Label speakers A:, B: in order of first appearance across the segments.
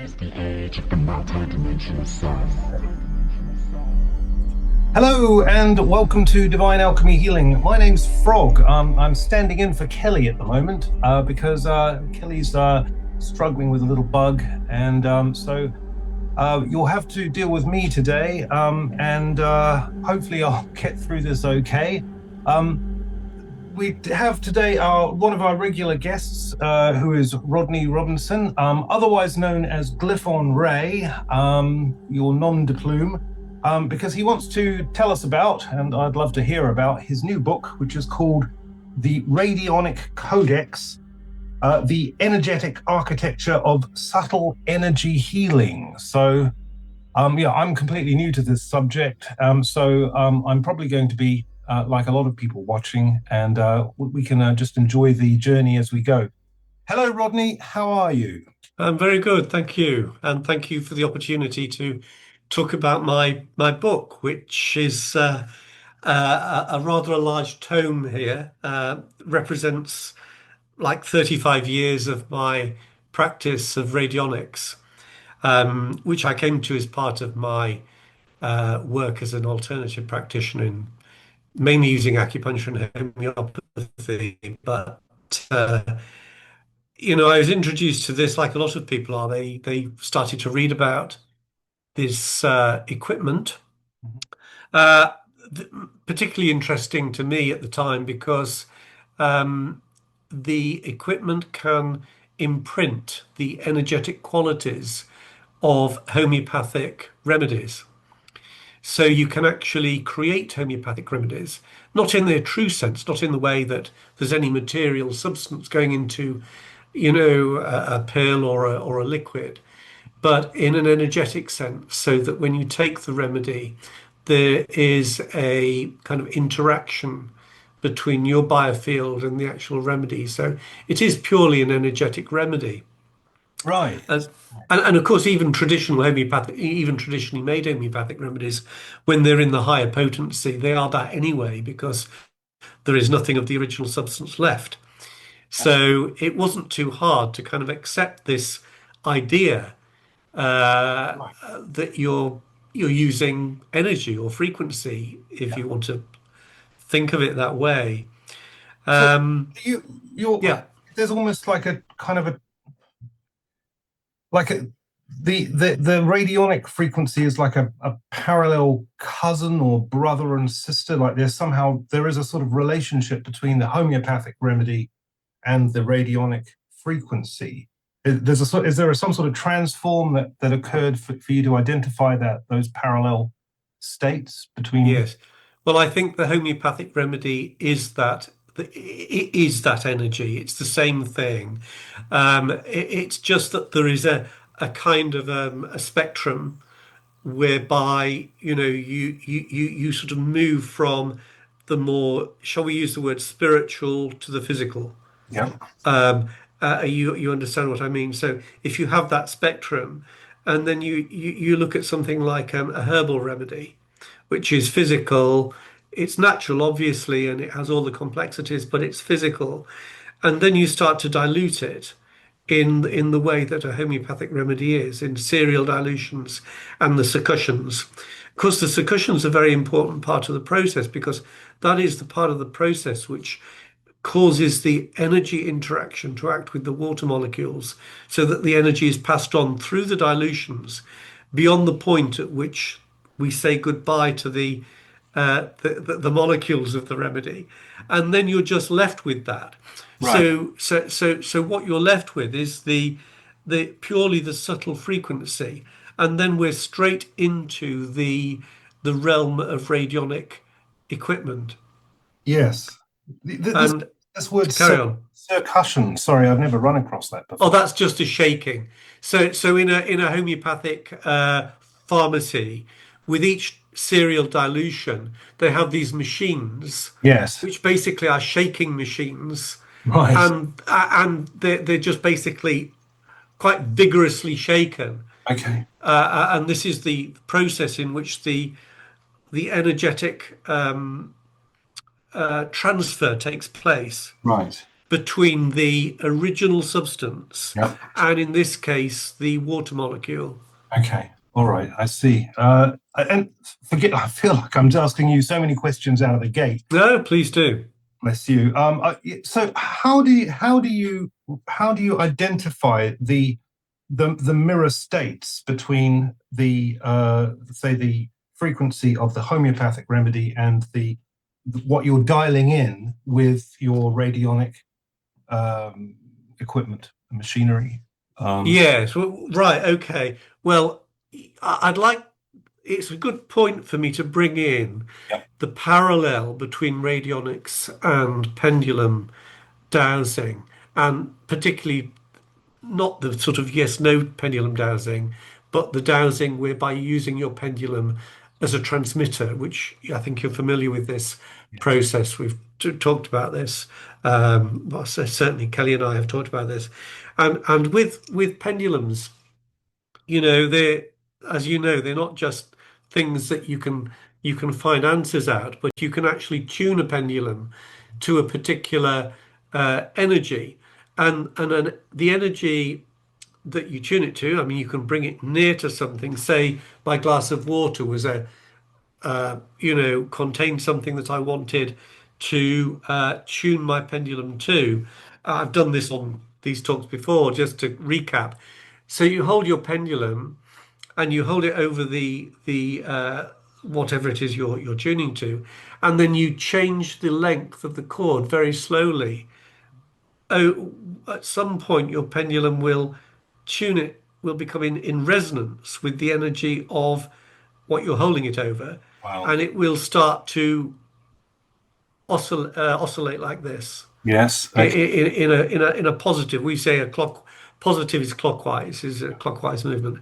A: is the age of the multi-dimensional self.
B: Hello and welcome to Divine Alchemy Healing. My name's Frog. I'm standing in for Kelly at the moment because Kelly's struggling with a little bug, and so you'll have to deal with me today, and hopefully I'll get through this okay. We have today one of our regular guests, who is Rodney Robinson, otherwise known as Glyphon Rae, your nom de plume, because he wants to tell us about, and I'd love to hear about, his new book, which is called The Radionic Codex, The Energetic Architecture of Subtle Energy Healing. So, yeah, I'm completely new to this subject, so I'm probably going to be like a lot of people watching, and we can just enjoy the journey as we go. Hello, Rodney. How are you?
C: I'm very good, thank you. And thank you for the opportunity to talk about my book, which is a rather a large tome here, represents like 35 years of my practice of radionics, which I came to as part of my work as an alternative practitioner, mainly using acupuncture and homeopathy. But I was introduced to this like a lot of people are. They started to read about this equipment. Uh, Particularly interesting to me at the time because the equipment can imprint the energetic qualities of homeopathic remedies. So you can actually create homeopathic remedies, not in their true sense, not in the way that there's any material substance going into, a pill or a liquid, but in an energetic sense, so that when you take the remedy, there is a kind of interaction between your biofield and the actual remedy. So it is purely an energetic remedy.
B: Right.
C: And of course, even traditionally made homeopathic remedies, when they're in the higher potency, they are that anyway, because there is nothing of the original substance left. So it wasn't too hard to kind of accept this idea that you're using energy or frequency, if you want to think of it that way.
B: So
C: Yeah.
B: there's almost like a kind of the radionic frequency is like a parallel cousin or brother and sister. Like there is a sort of relationship between the homeopathic remedy and the radionic frequency. Is there some sort of transform that occurred for you to identify those parallel states between?
C: Yes. Well, I think the homeopathic remedy is that it is that energy. It's the same thing. It's just that there is a kind of a spectrum whereby you sort of move from the more, shall we use the word spiritual, to the physical.
B: Yeah.
C: You understand what I mean? So if you have that spectrum, and then you look at something like a herbal remedy, which is physical, it's natural, obviously, and it has all the complexities, but it's physical. And then you start to dilute it in the way that a homeopathic remedy is, in serial dilutions and the succussions. Of course, the succussions are a very important part of the process, because that is the part of the process which causes the energy interaction to act with the water molecules, so that the energy is passed on through the dilutions beyond the point at which we say goodbye to the molecules of the remedy, and then you're just left with that. Right. So what you're left with is the purely the subtle frequency, and then we're straight into the realm of radionic equipment.
B: Yes. This word circussion. Sorry, I've never run across that before.
C: Oh, that's just a shaking. So in a homeopathic pharmacy, with each serial dilution, they have these machines,
B: yes,
C: which basically are shaking machines,
B: right?
C: And they're just basically quite vigorously shaken.
B: Okay.
C: And this is the process in which the energetic transfer takes place.
B: Right.
C: between the original substance
B: Yep.
C: and, in this case, the water molecule.
B: Okay. All right. I see. And forget, I feel like I'm asking you so many questions out of the gate.
C: No, please do.
B: Bless you. So how do you identify the mirror states between the say the frequency of the homeopathic remedy and what you're dialing in with your radionic equipment, machinery?
C: Yes, well, right, okay. Well, I'd like, it's a good point for me to bring in
B: Yep.
C: the parallel between radionics and pendulum dowsing, and particularly not the sort of yes-no pendulum dowsing, but the dowsing whereby using your pendulum as a transmitter, which I think you're familiar with this process. We've talked about this. Well, certainly Kelly and I have talked about this. And with pendulums, they're, as you know, they're not just things that you can find answers out, but you can actually tune a pendulum to a particular energy, and the energy that you tune it to. I mean, you can bring it near to something. Say, my glass of water was contained something that I wanted to tune my pendulum to. I've done this on these talks before, just to recap. So you hold your pendulum and you hold it over the whatever it is you're tuning to, and then you change the length of the cord very slowly. Oh, at some point your pendulum will become in resonance with the energy of what you're holding it over,
B: Wow.
C: and it will start to oscillate like this.
B: Yes.
C: In a positive, we say positive is clockwise, is a clockwise movement.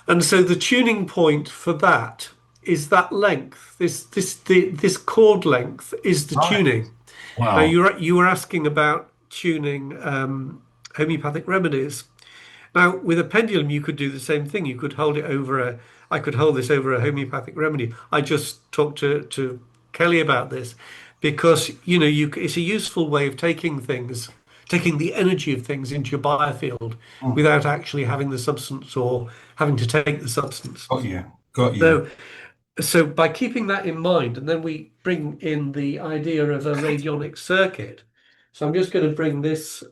C: And so the tuning point for that is that length. This chord length is the
B: Right.
C: tuning.
B: Wow.
C: Now you were asking about tuning homeopathic remedies. Now, with a pendulum, you could do the same thing. You could hold it over I could hold this over a homeopathic remedy. I just talked to Kelly about this because, it's a useful way of taking the energy of things into your biofield without actually having the substance or having to take the substance.
B: Got you. Got you.
C: So by keeping that in mind, and then we bring in the idea of a radionic circuit. So I'm just going to bring this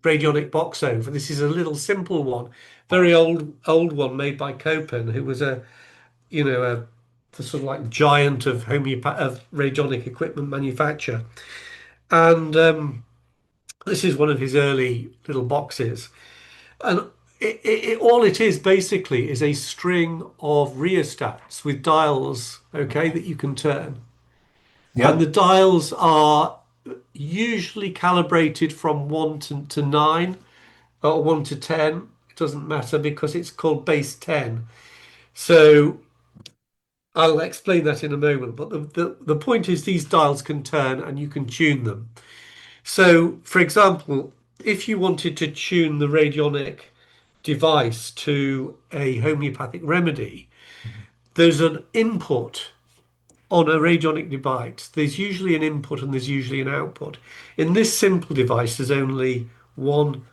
C: radionic box over. This is a little simple one, very old one made by Copen, who was the sort of like giant of radionic equipment manufacture. And this is one of his early little boxes. And all it is basically is a string of rheostats with dials, okay, that you can turn. And the dials are usually calibrated from 1 to 9 or 1 to 10. It doesn't matter because it's called base 10. So I'll explain that in a moment. But the point is these dials can turn and you can tune them. So, for example, if you wanted to tune the radionic device to a homeopathic remedy, there's an input on a radionic device. There's usually an input and there's usually an output. In this simple device, there's only one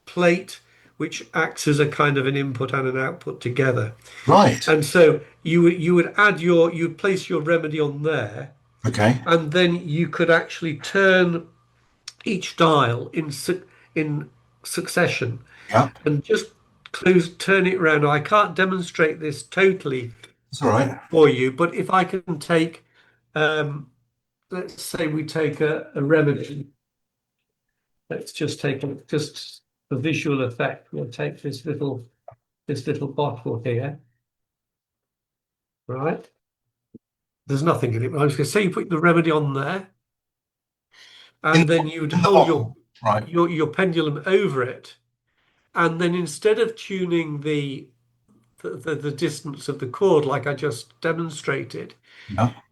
C: plate, which acts as a kind of an input and an output together.
B: Right.
C: And so you'd place your remedy on there.
B: Okay.
C: And then you could actually turn each dial in succession.
B: Yep.
C: And just turn it around. Now, I can't demonstrate this totally
B: That's all right.
C: for you, but if I can take, let's say we take a remedy. Let's just take just a visual effect. We'll take this little bottle here, right? There's nothing in it. But I'm just going to say you put the remedy on there, and then you would hold your pendulum over it, and then instead of tuning the distance of the cord like I just demonstrated,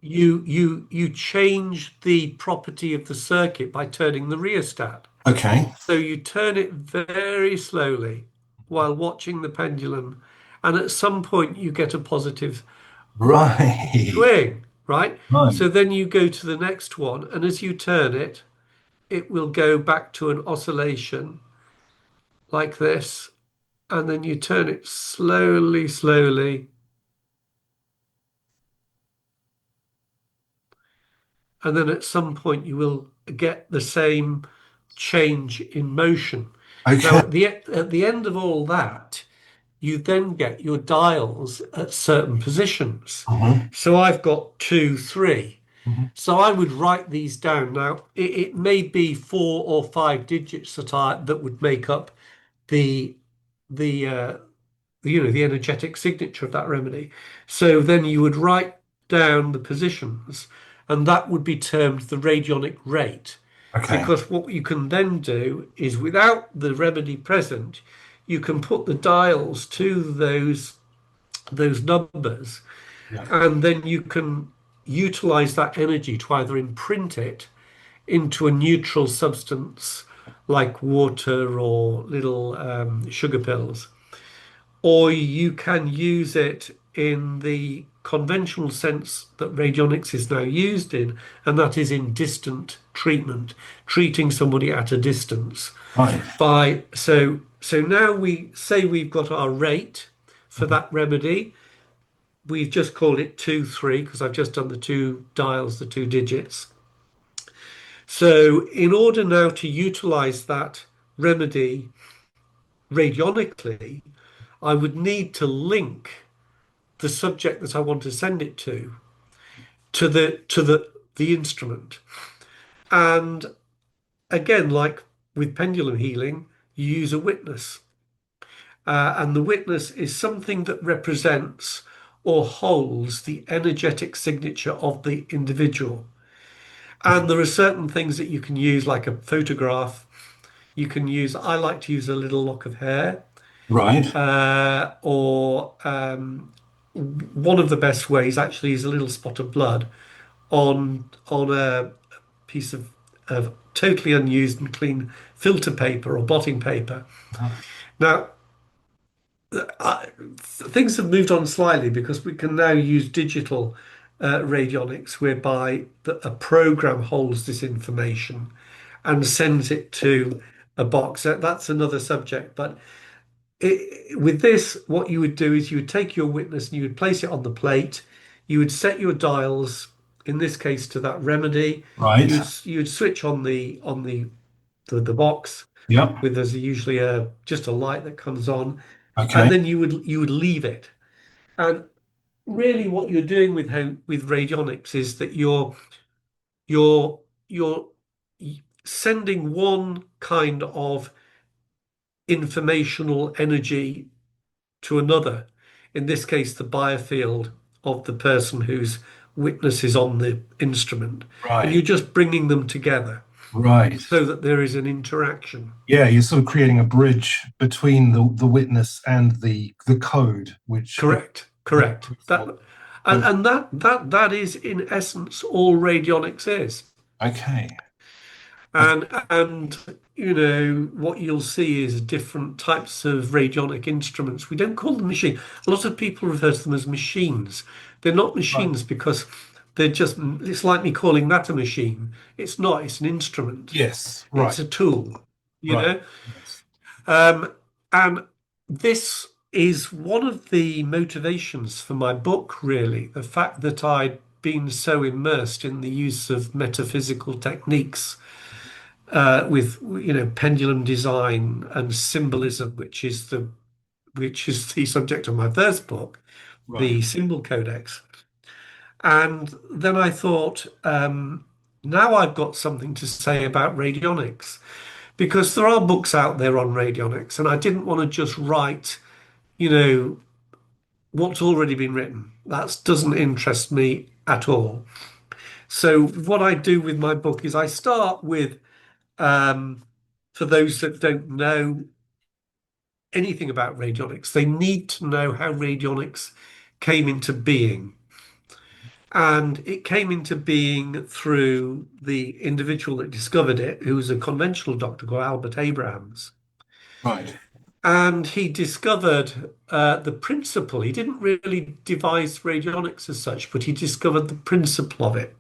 C: you change the property of the circuit by turning the rheostat.
B: Okay.
C: So you turn it very slowly while watching the pendulum, and at some point you get a positive
B: Right.
C: swing, right?
B: Right.
C: So then you go to the next one, and as you turn it, it will go back to an oscillation like this, and then you turn it slowly, slowly, and then at some point you will get the same change in motion. Now,
B: Okay.
C: at the end of all that, you then get your dials at certain positions.
B: Mhm.
C: So I've got 2, 3.
B: Mhm.
C: So I would write these down. Now, it may be 4 or 5 digits that would make up the the the energetic signature of that remedy. So then you would write down the positions, and that would be termed the radionic rate.
B: Okay.
C: Because what you can then do is, without the remedy present, you can put the dials to those numbers,
B: Yeah.
C: and then you can utilize that energy to either imprint it into a neutral substance like water or little sugar pills, or you can use it in the conventional sense that radionics is now used in, and that is in distant treatment, treating somebody at a distance.
B: Right.
C: So now we say we've got our rate for that remedy. We've just called it 2, 3 because I've just done the two dials, the 2 digits. So in order now to utilize that remedy radionically, I would need to link the subject that I want to send it to the instrument. And again, like with pendulum healing, you use a witness. And the witness is something that represents or holds the energetic signature of the individual. And there are certain things that you can use, like a photograph. You can use, I like to use a little lock of hair,
B: Right.
C: or one of the best ways actually is a little spot of blood on a piece of totally unused and clean filter paper or blotting paper. Now, things have moved on slightly because we can now use digital radionics, whereby a program holds this information and sends it to a box. That's another subject. But with this, what you would do is you would take your witness and you would place it on the plate. You would set your dials, in this case, to that remedy.
B: Right.
C: You would switch on the box
B: Yep.
C: with, there's usually a just a light that comes on, and
B: Okay.
C: then you would leave it. And really, what you're doing with radionics is that you're sending one kind of informational energy to another. In this case, the biofield of the person whose witness is on the instrument, and
B: Right.
C: you're just bringing them together
B: Right.
C: so that there is an interaction.
B: Yeah, you're sort of creating a bridge between the witness and the code, which
C: Correct, correct. That and,
B: both.
C: and that is in essence all radionics is.
B: Okay. Okay.
C: And what you'll see is different types of radionic instruments. We don't call them machine. A lot of people refer to them as machines. They're not
B: Right.
C: machines because it's like me calling that a machine. It's not, it's an instrument.
B: Yes. Right.
C: It's a tool, you
B: Right.
C: know?
B: Yes.
C: And this is one of the motivations for my book, really, the fact that I'd been so immersed in the use of metaphysical techniques, with pendulum design and symbolism, which is the subject of my first book,
B: Right.
C: the Symbol Codex. And then I thought, now I've got something to say about radionics, because there are books out there on radionics, and I didn't want to just write, you know, what's already been written. That doesn't interest me at all. So what I do with my book is I start with, for those that don't know anything about radionics, they need to know how radionics came into being. And it came into being through the individual that discovered it, who was a conventional doctor called Albert Abrams.
B: Right.
C: And he discovered the principle. He didn't really devise radionics as such, but he discovered the principle of it.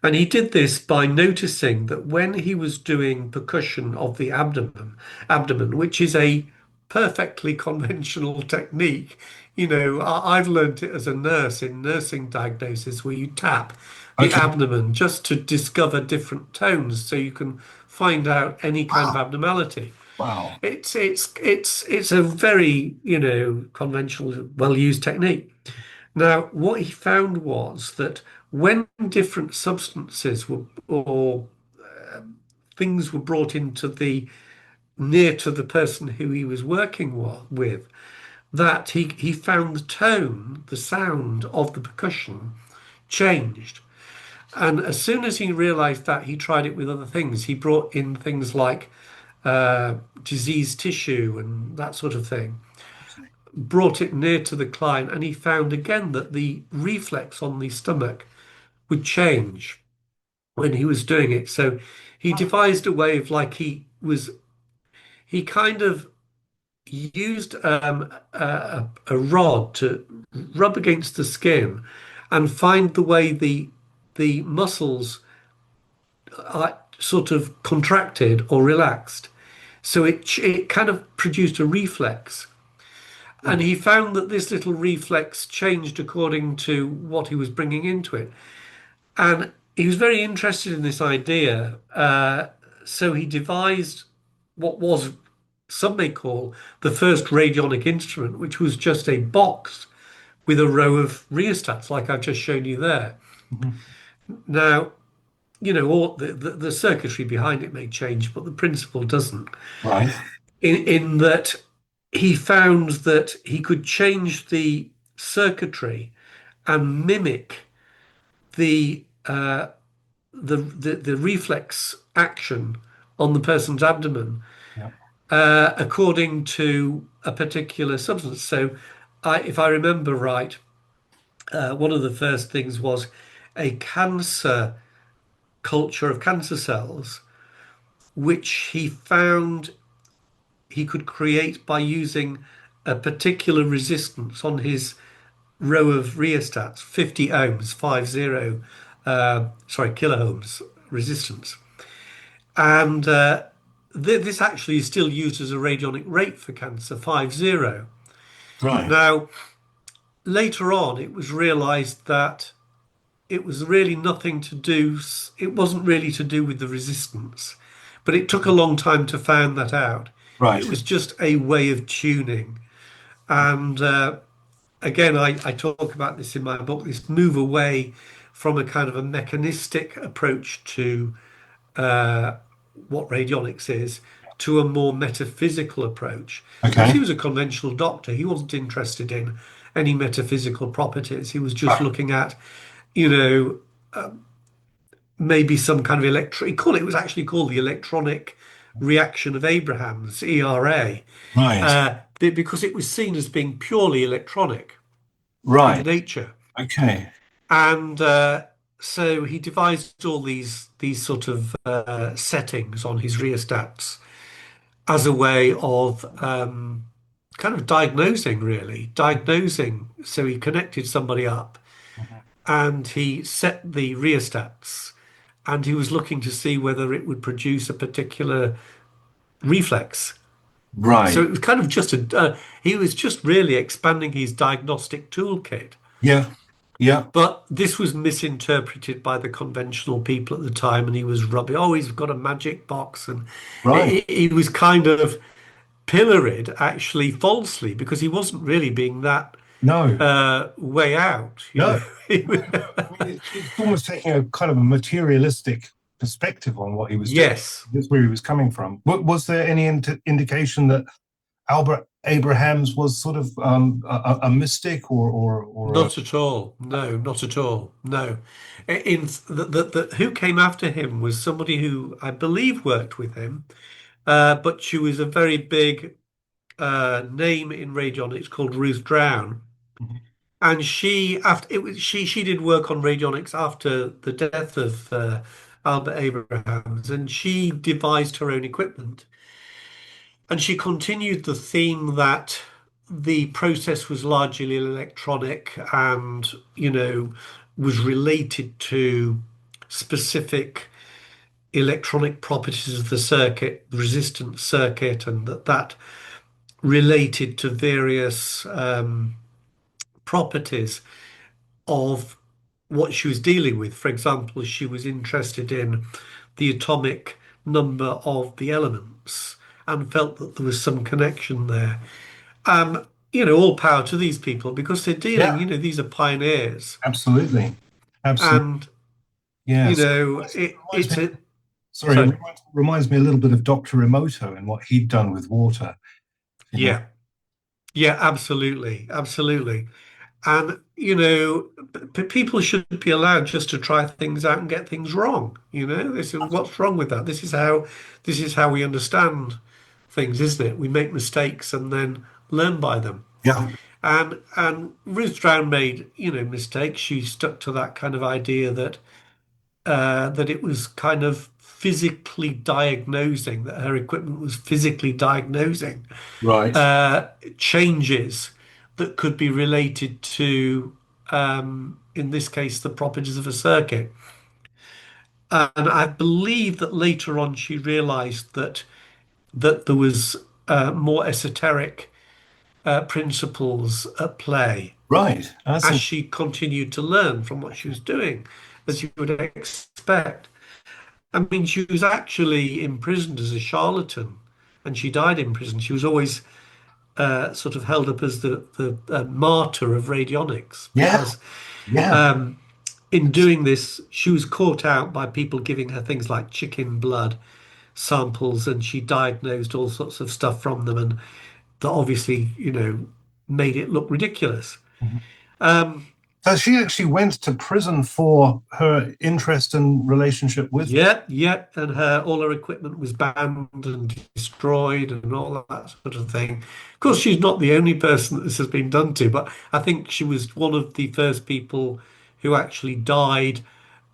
C: And he did this by noticing that when he was doing percussion of the abdomen, which is a perfectly conventional technique, I've learned it as a nurse in nursing diagnosis, where you tap the
B: Okay.
C: abdomen just to discover different tones, so you can find out any kind of
B: Wow.
C: abnormality.
B: Wow.
C: It's a very, conventional, well-used technique. Now, what he found was that when different substances were or things were brought into the near to the person who he was working with, that he found the tone, the sound of the percussion changed. And as soon as he realized that, he tried it with other things. He brought in things like diseased tissue and that sort of thing, brought it near to the client, and he found again that the reflex on the stomach would change when he was doing it. So he devised a way of, like, he kind of used a rod to rub against the skin and find the way the muscles sort of contracted or relaxed. So it kind of produced a reflex. And he found that this little reflex changed according to what he was bringing into it. And he was very interested in this idea. So he devised what was, some may call, the first radionic instrument, which was just a box with a row of rheostats, like I've just shown you there.
B: Mhm.
C: Now, all the circuitry behind it may change, but the principle doesn't.
B: Right.
C: In that he found that he could change the circuitry and mimic the the reflex action on the person's abdomen
B: Yeah.
C: according to a particular substance. So, if I remember right, one of the first things was a cancer culture of cancer cells, which he found he could create by using a particular resistance on his row of rheostats, 50 ohms, 50, kiloohms resistance. And this actually is still used as a radionic rate for cancer, 50.
B: Right.
C: Now, later on, it was realized that it was really nothing to do, it wasn't really to do with the resistance, but it took a long time to find that out. It
B: Right.
C: was just a way of tuning. And again, I talk about this in my book, this move away from a kind of a mechanistic approach to what radionics is, to a more metaphysical approach. Because he
B: Okay.
C: was a conventional doctor, he wasn't interested in any metaphysical properties. He was just
B: Right.
C: looking at, you know, maybe some kind of it was actually called the electronic reaction of Abrams, ERA,
B: Right.
C: because it was seen as being purely electronic in
B: Right.
C: nature.
B: Okay.
C: And so he devised all these sort of settings on his rheostats as a way of kind of diagnosing. So he connected somebody up
B: Mhm.
C: and he set the rheostats, and he was looking to see whether it would produce a particular reflex. So
B: Right.
C: it was kind of just he was just really expanding his diagnostic toolkit.
B: Yeah. Yeah.
C: But this was misinterpreted by the conventional people at the time, and he was rubbish. Oh, he's got a magic box, and
B: Right.
C: he was kind of pilloried, actually falsely, because he wasn't really being that
B: No.
C: way out.
B: No.
C: He
B: No. I mean, it's almost taking a kind of a materialistic perspective on what he was doing.
C: Yes,
B: That's where he was coming from. Was there any indication that Albert Abrahams was sort of a mystic or a...
C: not at all. No, not at all. No. In who came after him was somebody who I believe worked with him, but she was a very big name in radionics called Ruth Drown.
B: Mhm.
C: And she after it was she did work on radionics after the death of Albert Abrahams, and she devised her own equipment. And she continued the theme that the process was largely electronic and, was related to specific electronic properties of the circuit, resistance circuit, and that related to various properties of what she was dealing with. For example, she was interested in the atomic number of the elements and felt that there was some connection there. All power to these people because they're dealing,
B: Yeah,
C: these are pioneers.
B: absolutely. Absolutely.
C: And,
B: Yes.
C: it's
B: Me,
C: a,
B: sorry,
C: sorry,
B: reminds me a little bit of Dr. Emoto and what he'd done with water. You know.
C: yeah, yeah, absolutely, absolutely. And, people should be allowed just to try things out and get things wrong. This is what's wrong with that. This is how we understand things, isn't it? We make mistakes and then learn by them.
B: Yeah.
C: And Ruth Drown made, mistakes. She stuck to that kind of idea that it was kind of physically diagnosing, that her equipment was physically diagnosing
B: Right.
C: changes that could be related to, in this case, the properties of a circuit. And I believe that later on she realized that there was more esoteric principles at play
B: Right. That's
C: as she continued to learn from what she was doing, as you would expect. I mean, she was actually imprisoned as a charlatan, and she died in prison. She was always sort of held up as the martyr of radionics
B: yeah.
C: because
B: Yeah.
C: in doing this, she was caught out by people giving her things like chicken blood samples, and she diagnosed all sorts of stuff from them, and that obviously, made it look ridiculous.
B: Mhm.
C: Um,
B: So she actually went to prison for her interest and relationship with.
C: Yeah, yeah, and all her equipment was banned and destroyed and all that sort of thing. Of course, she's not the only person that this has been done to, but I think she was one of the first people who actually died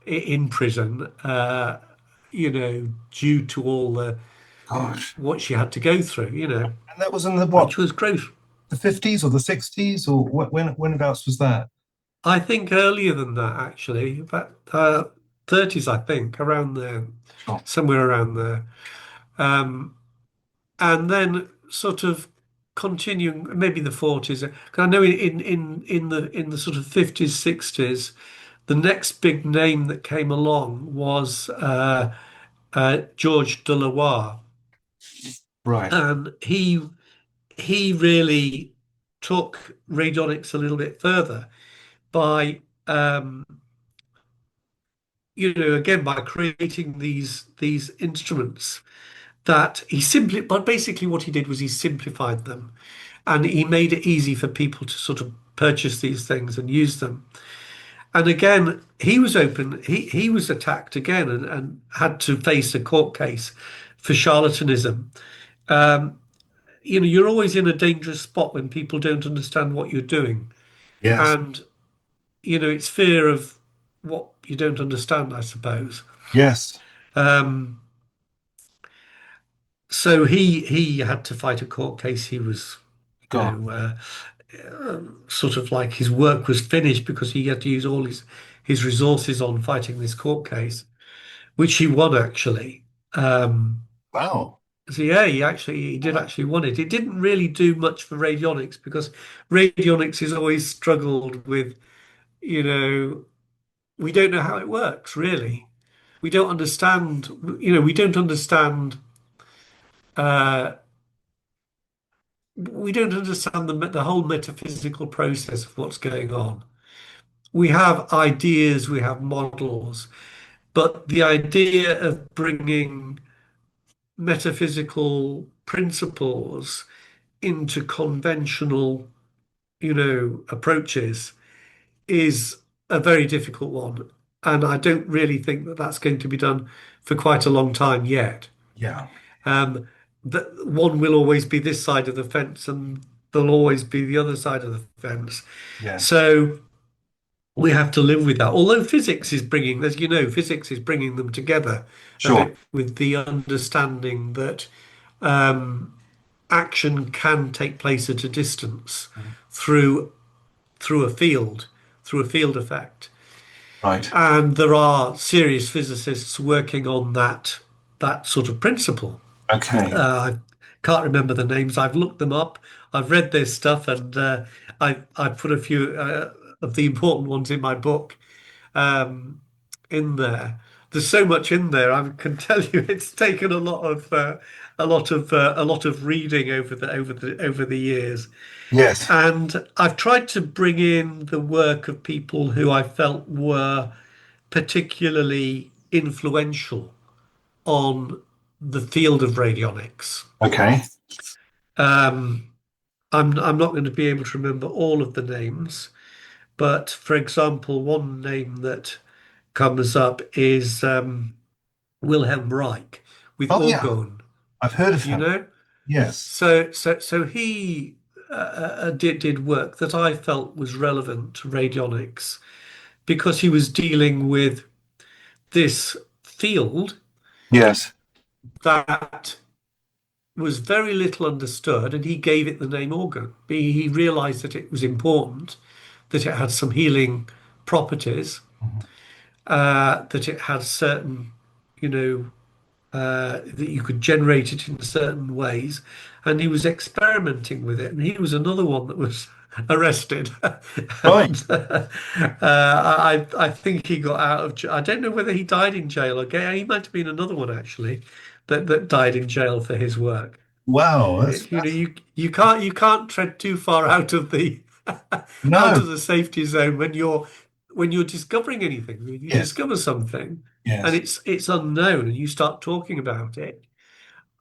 C: in prison, due to all the
B: Gosh.
C: what she had to go through,
B: And that was in the what,
C: which was gross.
B: the 50s or the 60s or whenabouts was that?
C: I think earlier than that, actually, about 30s, I think, around there,
B: Sure.
C: somewhere around there. Um, and then sort of continuing maybe the 40s. 'Cause I know in the sort of 50s, 60s, the next big name that came along was George Delawarr,
B: Right.
C: and he really took radionics a little bit further by again by creating these instruments that but basically what he did was he simplified them, and he made it easy for people to sort of purchase these things and use them. And again, he was open. He was attacked again and had to face a court case for charlatanism. You're always in a dangerous spot when people don't understand what you're doing,
B: Yes.
C: and it's fear of what you don't understand, I suppose.
B: Yes.
C: Um, so he had to fight a court case. He was, you
B: God.
C: know, sort of like his work was finished because he had to use all his resources on fighting this court case, which he won actually.
B: Wow.
C: So yeah, he did actually won it. It didn't really do much for radionics because radionics has always struggled with, you know, we don't know how it works really. We don't understand, we don't understand. Uh, we don't understand the whole metaphysical process of what's going on. We have ideas, we have models, but the idea of bringing metaphysical principles into conventional, approaches is a very difficult one. And I don't really think that that's going to be done for quite a long time yet.
B: Yeah.
C: Um, that one will always be this side of the fence and there'll always be the other side of the fence.
B: Yes.
C: So we have to live with that. Although physics is bringing, as you know, physics is bringing them together a
B: Sure.
C: bit with the understanding that um, action can take place at a distance
B: Mhm.
C: through through a field, through a field effect.
B: Right.
C: And there are serious physicists working on that sort of principle.
B: Okay.
C: I can't remember the names. I've looked them up. I've read their stuff, and I put a few of the important ones in my book in there. There's so much in there. I can tell you, it's taken a lot of reading over the years.
B: Yes.
C: And I've tried to bring in the work of people who I felt were particularly influential on the field of radionics.
B: Okay.
C: Um, I'm not going to be able to remember all of the names, but for example, one name that comes up is Wilhelm Reich with
B: Oh yeah,
C: orgone,
B: I've heard of
C: you
B: him.
C: know?
B: Yes.
C: So he did work that I felt was relevant to radionics because he was dealing with this field
B: Yes.
C: that was very little understood, and he gave it the name organ. He realized that it was important, that it had some healing properties,
B: Mhm.
C: that it had certain, you know, that you could generate it in certain ways, and he was experimenting with it. And he was another one that was arrested,
B: Right.
C: and I think he got out of. I don't know whether he died in jail or he might have been another one actually that died in jail for his work.
B: Wow.
C: You know, you can't tread too far out of the out
B: No.
C: of the safety zone when you're discovering anything. When you
B: Yes.
C: discover something and
B: Yes.
C: it's unknown and you start talking about it,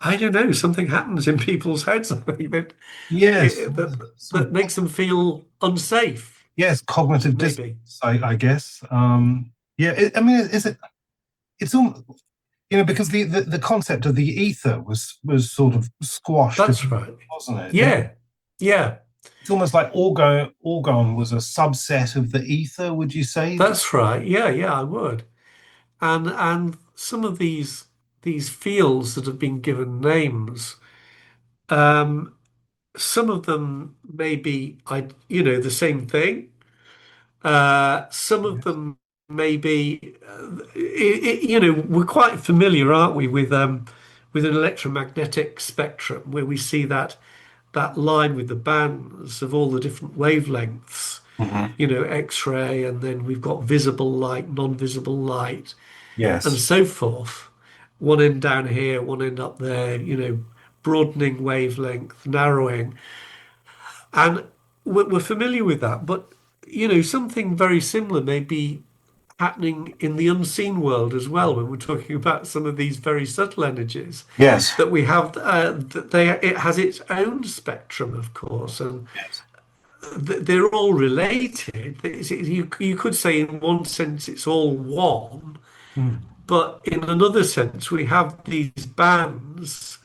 C: I don't know, something happens in people's heads, I think,
B: Yes. Sort
C: that
B: of.
C: makes them feel unsafe,
B: Yes. Cognitive
C: maybe.
B: dissonance, I guess. Yeah. I mean, is it? It's all. Because the concept of the ether was sort of squashed,
C: That's right.
B: wasn't it?
C: Yeah. Yeah.
B: It's almost like orgon was a subset of the ether, would you say?
C: That's right. Yeah, yeah, I would. And some of these fields that have been given names, um, some of them may be the same thing. Some of
B: Yes.
C: them may be we're quite familiar, aren't we, with an electromagnetic spectrum where we see that line with the bands of all the different wavelengths,
B: Hmm.
C: X-ray, and then we've got visible light, non-visible light, and
B: Yes.
C: so forth. One end down here, one end up there, broadening wavelength, narrowing. And we're familiar with that. But, something very similar may be happening in the unseen world as well when we're talking about some of these very subtle energies
B: Yes.
C: that we have. It has its own spectrum, of course, and
B: Yes.
C: they're all related. You could say in one sense it's all one,
B: Mm.
C: but in another sense we have these bands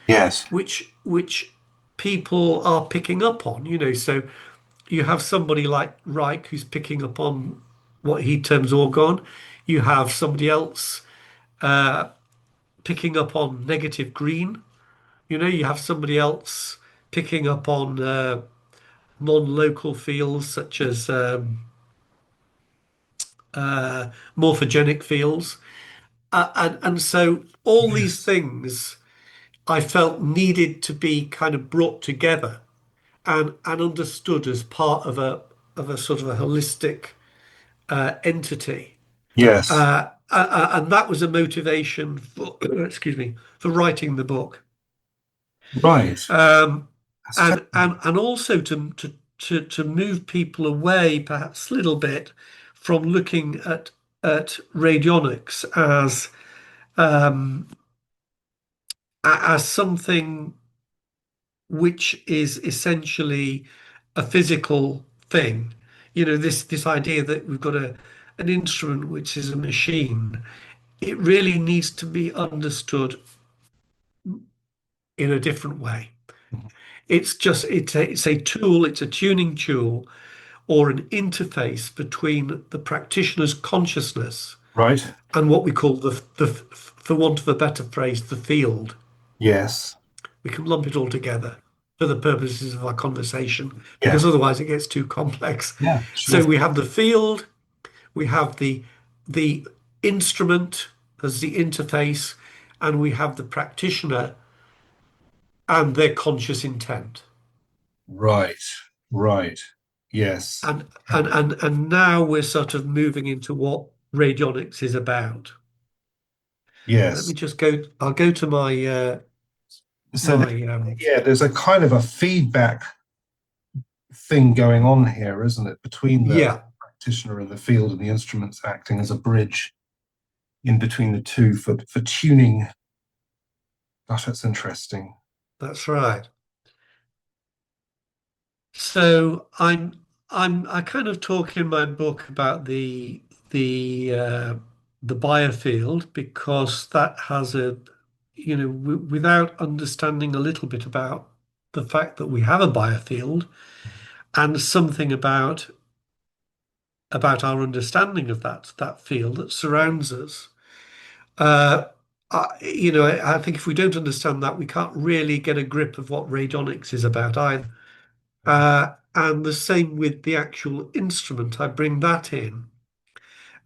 B: Yes.
C: which people are picking up on. So you have somebody like Reich who's picking up on what he terms orgon. You have somebody else picking up on negative green. You have somebody else picking up on non-local fields such as morphogenic fields. And so all these
B: Yes.
C: things I felt needed to be kind of brought together and understood as part of a sort of a holistic entity.
B: Yes.
C: And that was a motivation for excuse me for writing the book.
B: Right.
C: Um,
B: That's
C: and also to move people away perhaps a little bit from looking at radionics as something which is essentially a physical thing. This idea that we've got an instrument which is a machine. It really needs to be understood in a different way. It's a tool, it's a tuning tool or an interface between the practitioner's consciousness
B: right.
C: and what we call the for want of a better phrase, the field.
B: Yes.
C: We can lump it all together for the purposes of our conversation because
B: Yes.
C: otherwise it gets too complex.
B: Yeah. Sure.
C: So we have the field, we have the instrument as the interface, and we have the practitioner and their conscious intent.
B: Right. Right. Yes.
C: And now we're sort of moving into what radionics is about. Let me
B: Yes.
C: just go. I'll go to my
B: So
C: my
B: yeah, there's a kind of a feedback thing going on here, isn't it, between the
C: yeah,
B: practitioner and the field, and the instruments acting as a bridge in between the two for tuning. Gosh, that's interesting.
C: that's right. So I kind of talk in my book about the the biofield because that has a without understanding a little bit about the fact that we have a biofield and something about our understanding of that field that surrounds us. Uh, I think if we don't understand that, we can't really get a grip of what radionics is about either. And the same with the actual instrument. I bring that in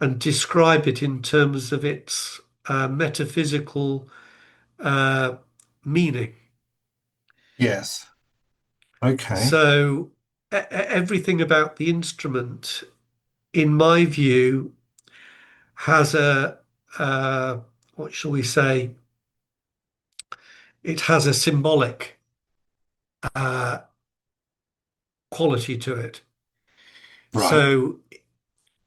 C: and describe it in terms of its metaphysical uh, meaning.
B: Yes. Okay.
C: So everything about the instrument, in my view, has what shall we say? It has a symbolic uh, quality to it.
B: Right.
C: So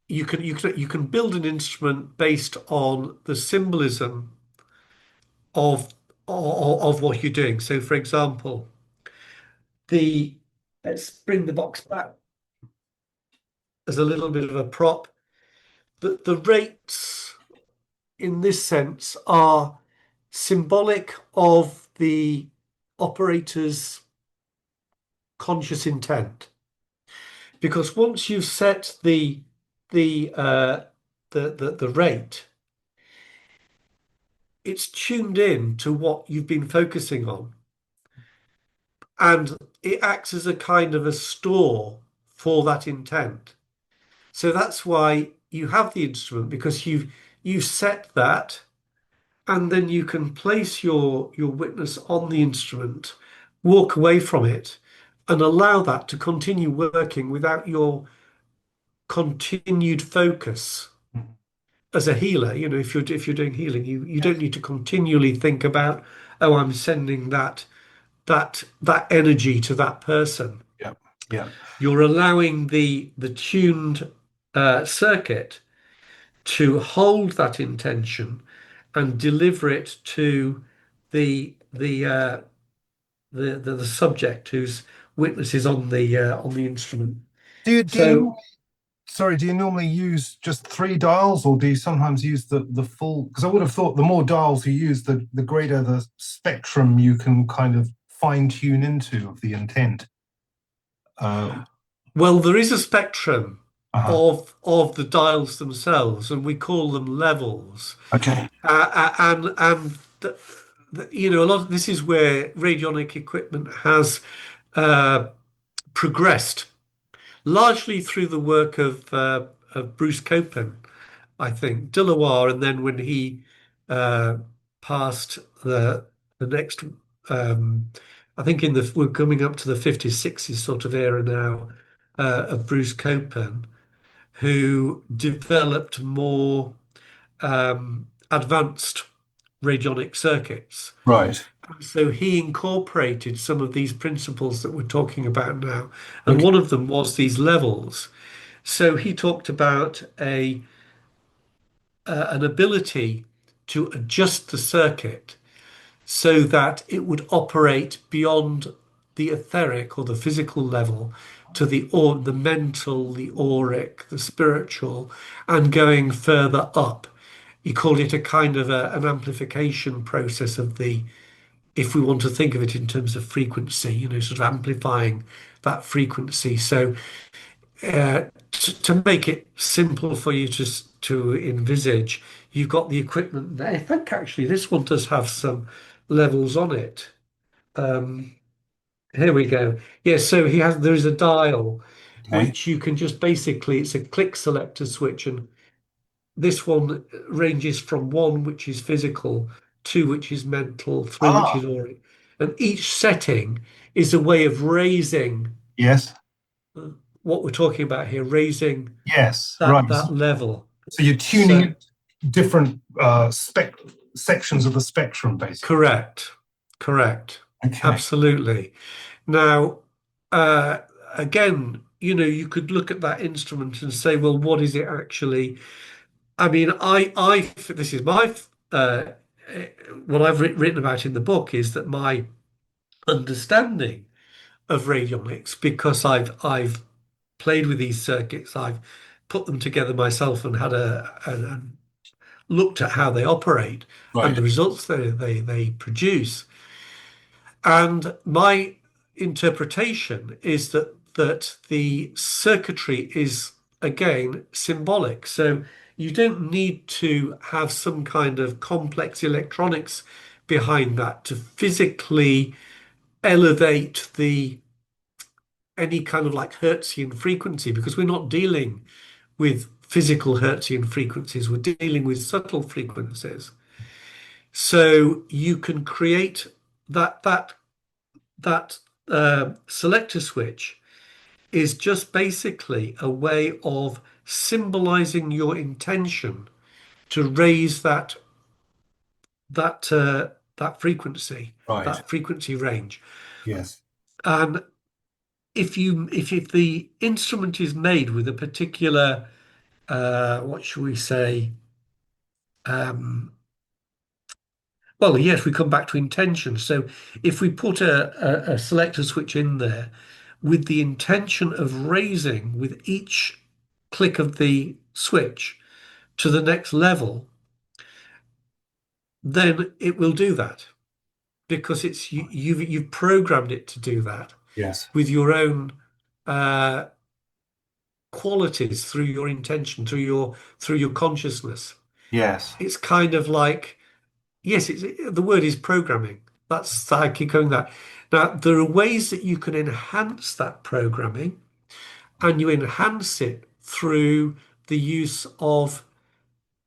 C: you can build an instrument based on the symbolism of of what you're doing. So, for example, the let's bring the box back as a little bit of a prop. The rates in this sense are symbolic of the operator's conscious intent. Because once you've set the rate, it's tuned in to what you've been focusing on, and it acts as a kind of a store for that intent. So that's why you have the instrument, because you've set that, and then you can place your witness on the instrument, walk away from it, and allow that to continue working without your continued focus. As a healer, if you're doing healing, you don't need to continually think about, oh, I'm sending that energy to that person.
B: Yeah. Yeah.
C: You're allowing the tuned circuit to hold that intention and deliver it to the subject whose witness is on the instrument.
B: Do you
C: So,
B: sorry, do you normally use just three dials, or do you sometimes use the full? Because I would have thought the more dials you use, the greater the spectrum you can kind of fine tune into of the intent. Uh,
C: well, there is a spectrum
B: uh
C: of the dials themselves, and we call them levels.
B: Okay.
C: And a lot of this is where radionic equipment has uh, progressed, largely through the work of Bruce Copen, I think, Delawarr, and then when he uh, passed the next, um, I think we're coming up to the 50s, 60s sort of era now of Bruce Copen, who developed more advanced radionic circuits.
B: Right.
C: So he incorporated some of these principles that we're talking about now, and
B: Okay.
C: one of them was these levels. So he talked about an ability to adjust the circuit so that it would operate beyond the etheric or the physical level to the mental, the auric, the spiritual, and going further up. He called it a kind of an amplification process of the, if we want to think of it in terms of frequency, sort of amplifying that frequency. So to make it simple for you to envisage, you've got the equipment there. I think actually this one does have some levels on it. Um, Here we go. Yeah, there is a dial
B: Okay.
C: which you can just basically, it's a click selector switch, and this one ranges from 1, which is physical, 2, which is mental, 3, which
B: Ah,
C: is auric. And each setting is a way of raising
B: yes.
C: what we're talking about here, raising
B: Yes. Right.
C: that level.
B: So you're tuning
C: So,
B: it to different sections of the spectrum, basically.
C: correct,
B: Okay.
C: absolutely. Now, uh, again, you could look at that instrument and say, well, what is it actually? I mean, this is my what I've written about in the book is that my understanding of radionics, because I've played with these circuits, I've put them together myself and had and looked at how they operate and
B: Right.
C: the results they produce. And my interpretation is that the circuitry is again symbolic. So you don't need to have some kind of complex electronics behind that to physically elevate the any kind of like Hertzian frequency, because we're not dealing with physical Hertzian frequencies, we're dealing with subtle frequencies. So you can create that selector switch is just basically a way of symbolizing your intention to raise that frequency,
B: Right.
C: that frequency range.
B: Yes.
C: And if the instrument is made with a particular what shall we say, um, well, yes, we come back to intention. So if we put a selector switch in there with the intention of raising with each click of the switch to the next level, then it will do that because you've programmed it to do that
B: Yes.
C: with your own uh, qualities through your intention, through your consciousness.
B: Yes.
C: It's kind of like, yes, the word is programming. That's I keep going that. Now there are ways that you can enhance that programming, and you enhance it through the use of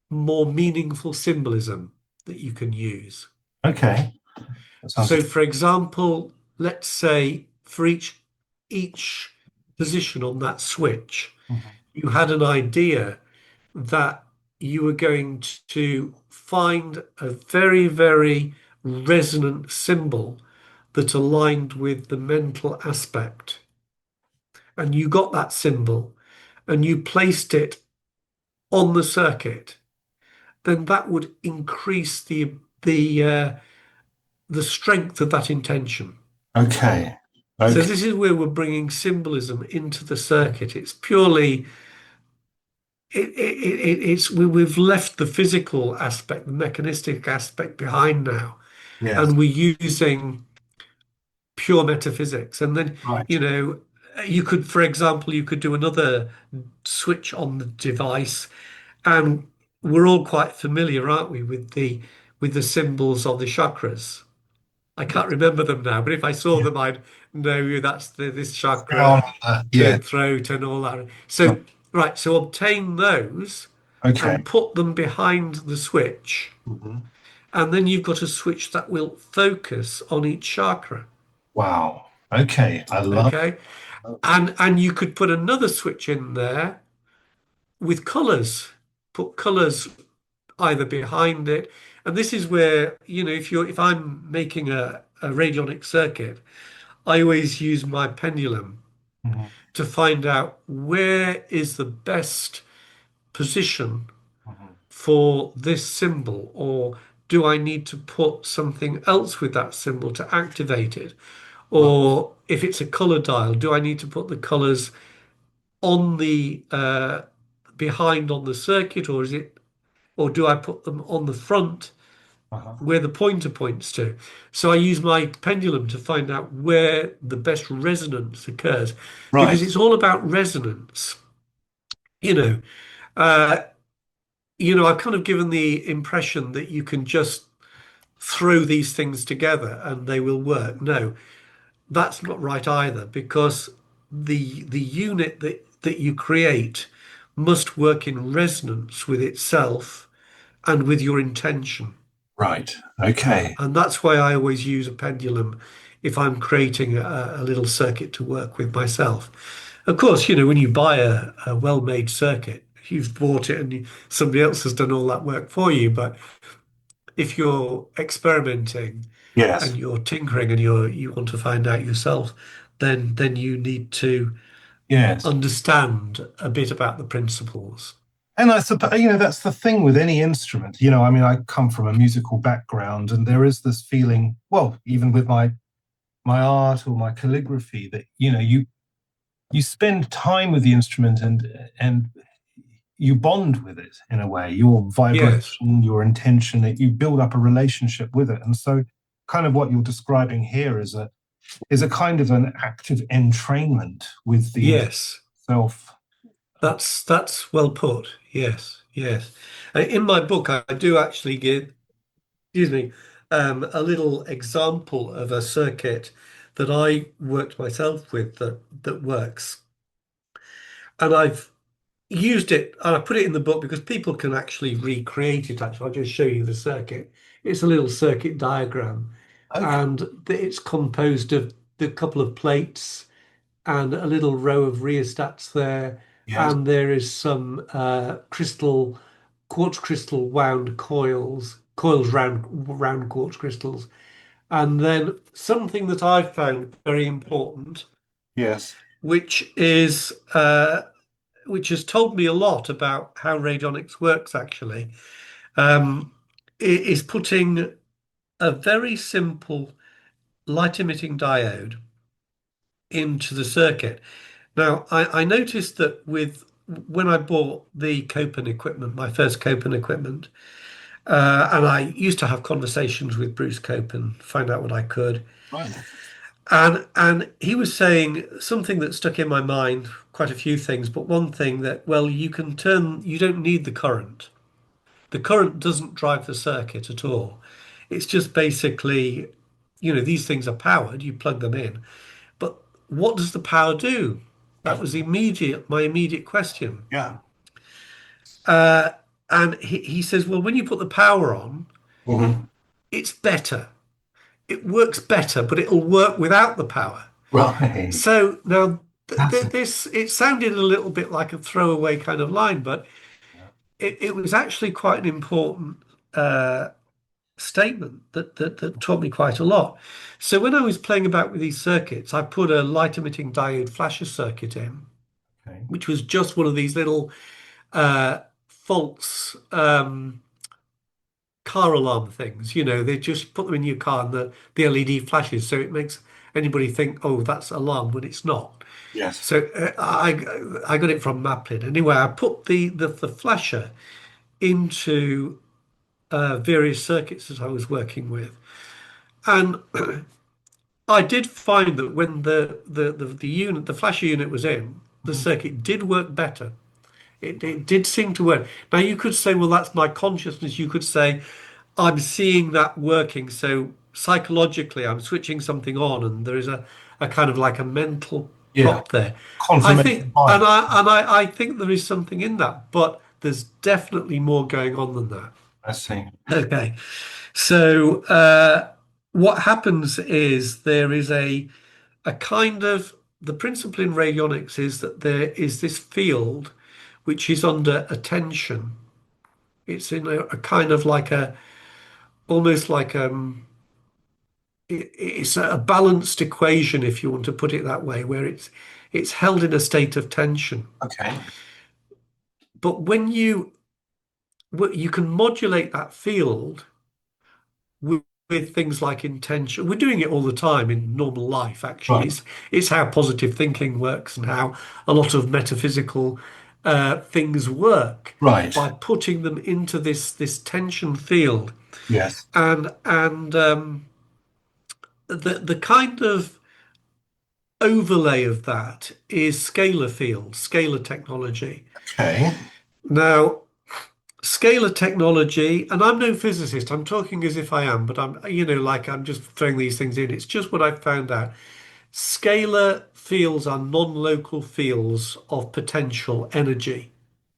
C: more meaningful symbolism that you can use.
B: Okay. That sounds.
C: So, for example, let's say for each position on that switch,
B: Mhm.
C: you had an idea that you were going to find a very, very resonant symbol that aligned with the mental aspect. And you got that symbol and you placed it on the circuit, then that would increase the strength of that intention.
B: Okay.
C: So
B: Okay.
C: this is where we're bringing symbolism into the circuit. It's purely we've left the physical aspect, the mechanistic aspect behind now,
B: Yes.
C: and we're using pure metaphysics. And then,
B: Right.
C: you know, you could, for example, you could do another switch on the device, and we're all quite familiar, aren't we, with the symbols of the chakras. I can't remember them now, but if I saw
B: Yeah.
C: them, I'd know that's this
B: Down.
C: chakra,
B: Yeah.
C: throat, and all that. So, right, so obtain those
B: Okay.
C: and put them behind the switch,
B: Mhm.
C: and then you've got a switch that will focus on each chakra.
B: Wow. Okay. I love.
C: Okay, and you could put another switch in there with colors. Put colors either behind it, and this is where if I'm making a radionic circuit, I always use my pendulum
B: Mhm.
C: to find out where is the best position
B: Mhm.
C: for this symbol, or do I need to put something else with that symbol to activate it?
B: Right.
C: Or if it's a color dial, do I need to put the colors on the behind on the circuit, or do I put them on the front
B: Uh-huh.
C: where the pointer points to? So I use my pendulum to find out where the best resonance occurs, because
B: Right.
C: it's all about resonance. You know, uh, I've kind of given the impression that you can just throw these things together and they will work. No, that's not right either, because the unit that you create must work in resonance with itself and with your intention.
B: Right. Okay.
C: And that's why I always use a pendulum if I'm creating a little circuit to work with myself. Of course, when you buy a well-made circuit, you've bought it and somebody else has done all that work for you. But if you're experimenting
B: Yes.
C: and you're tinkering and you want to find out yourself, then you need to
B: Yes.
C: understand a bit about the principles.
B: And I suppose, that's the thing with any instrument. I mean, I come from a musical background, and there is this feeling, well, even with my art or my calligraphy, that, you spend time with the instrument and you bond with it in a way, your
C: Yes,
B: vibration, your intention, that you build up a relationship with it. And so kind of what you're describing here is a kind of an active entrainment with the instrument
C: yes.
B: itself.
C: That's well put. Yes, yes. In my book, I do actually give, excuse me, a little example of a circuit that I worked myself with that works, and I've used it and I put it in the book because people can actually recreate it. Actually, I'll just show you the circuit. It's a little circuit diagram,
B: Okay.
C: and it's composed of the couple of plates and a little row of rheostats there,
B: Yes.
C: and there is some quartz crystal wound coils round quartz crystals, and then something that I found very important,
B: Yes.
C: which is which has told me a lot about how radionics works actually, is putting a very simple light emitting diode into the circuit. Now, I noticed that when I bought the Copen equipment, my first Copen equipment, and I used to have conversations with Bruce Copen, find out what I could,
B: Right.
C: and he was saying something that stuck in my mind, quite a few things, but one thing that, well, you don't need the current. The current doesn't drive the circuit at all. It's just basically, these things are powered, you plug them in. But what does the power do? That was my immediate question.
B: Yeah.
C: And he says, well, when you put the power on,
B: Mhm.
C: it's better. It works better, but it'll work without the power.
B: Right.
C: So now
B: That's it.
C: it sounded a little bit like a throwaway kind of line, but it was actually quite an important statement that taught me quite a lot. So when I was playing about with these circuits, I put a light emitting diode flasher circuit in,
B: Okay.
C: which was just one of these little false car alarm things. They just put them in your car and the LED flashes, so it makes anybody think, oh, that's alarm when it's not.
B: Yes.
C: So I got it from Maplin. Anyway, I put the flasher into various circuits that I was working with, and I did find that when the unit, the flasher unit was in, the
B: Mhm.
C: circuit did work better. It did seem to work. Now you could say, well, that's my consciousness. You could say, I'm seeing that working. So psychologically, I'm switching something on, and there is a kind of like a mental
B: Yeah.
C: prop there. I think,
B: Confirmation
C: and
B: bias.
C: I think there is something in that, but there's definitely more going on than that.
B: I see.
C: Okay, so what happens is there is a kind of the principle in radionics is that there is this field which is under attention. It's in a kind of like a almost like it's a balanced equation, if you want to put it that way, where it's held in a state of tension.
B: Okay.
C: But when you can modulate that field with things like intention. We're doing it all the time in normal life, actually.
B: Right.
C: It's how positive thinking works and how a lot of metaphysical things work
B: Right.
C: by putting them into this tension field.
B: Yes.
C: And the kind of overlay of that is scalar field, scalar technology.
B: Okay.
C: Now, scalar technology, and I'm no physicist, I'm talking as if I am, but like I'm just throwing these things in. It's just what I've found out. Scalar fields are non-local fields of potential energy.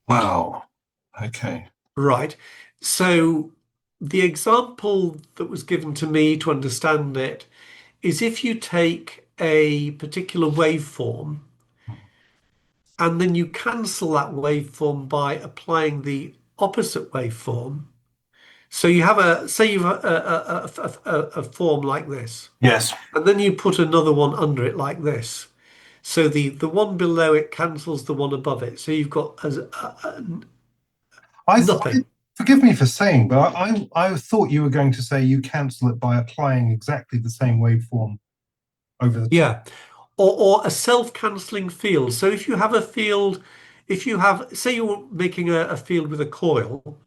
B: Wow. Okay.
C: Right. So the example that was given to me to understand it is if you take a particular waveform and then you cancel that waveform by applying the opposite waveform. So you have say you have a form like this,
B: Yes.
C: and then you put another one under it like this. So the one below it cancels the one above it. So you've got
B: I
C: nothing.
B: forgive me for saying, but I thought you were going to say you cancel it by applying exactly the same waveform over the top.
C: Yeah. Or a self-canceling field. So if you have a field, if you have, say you're making a field with a coil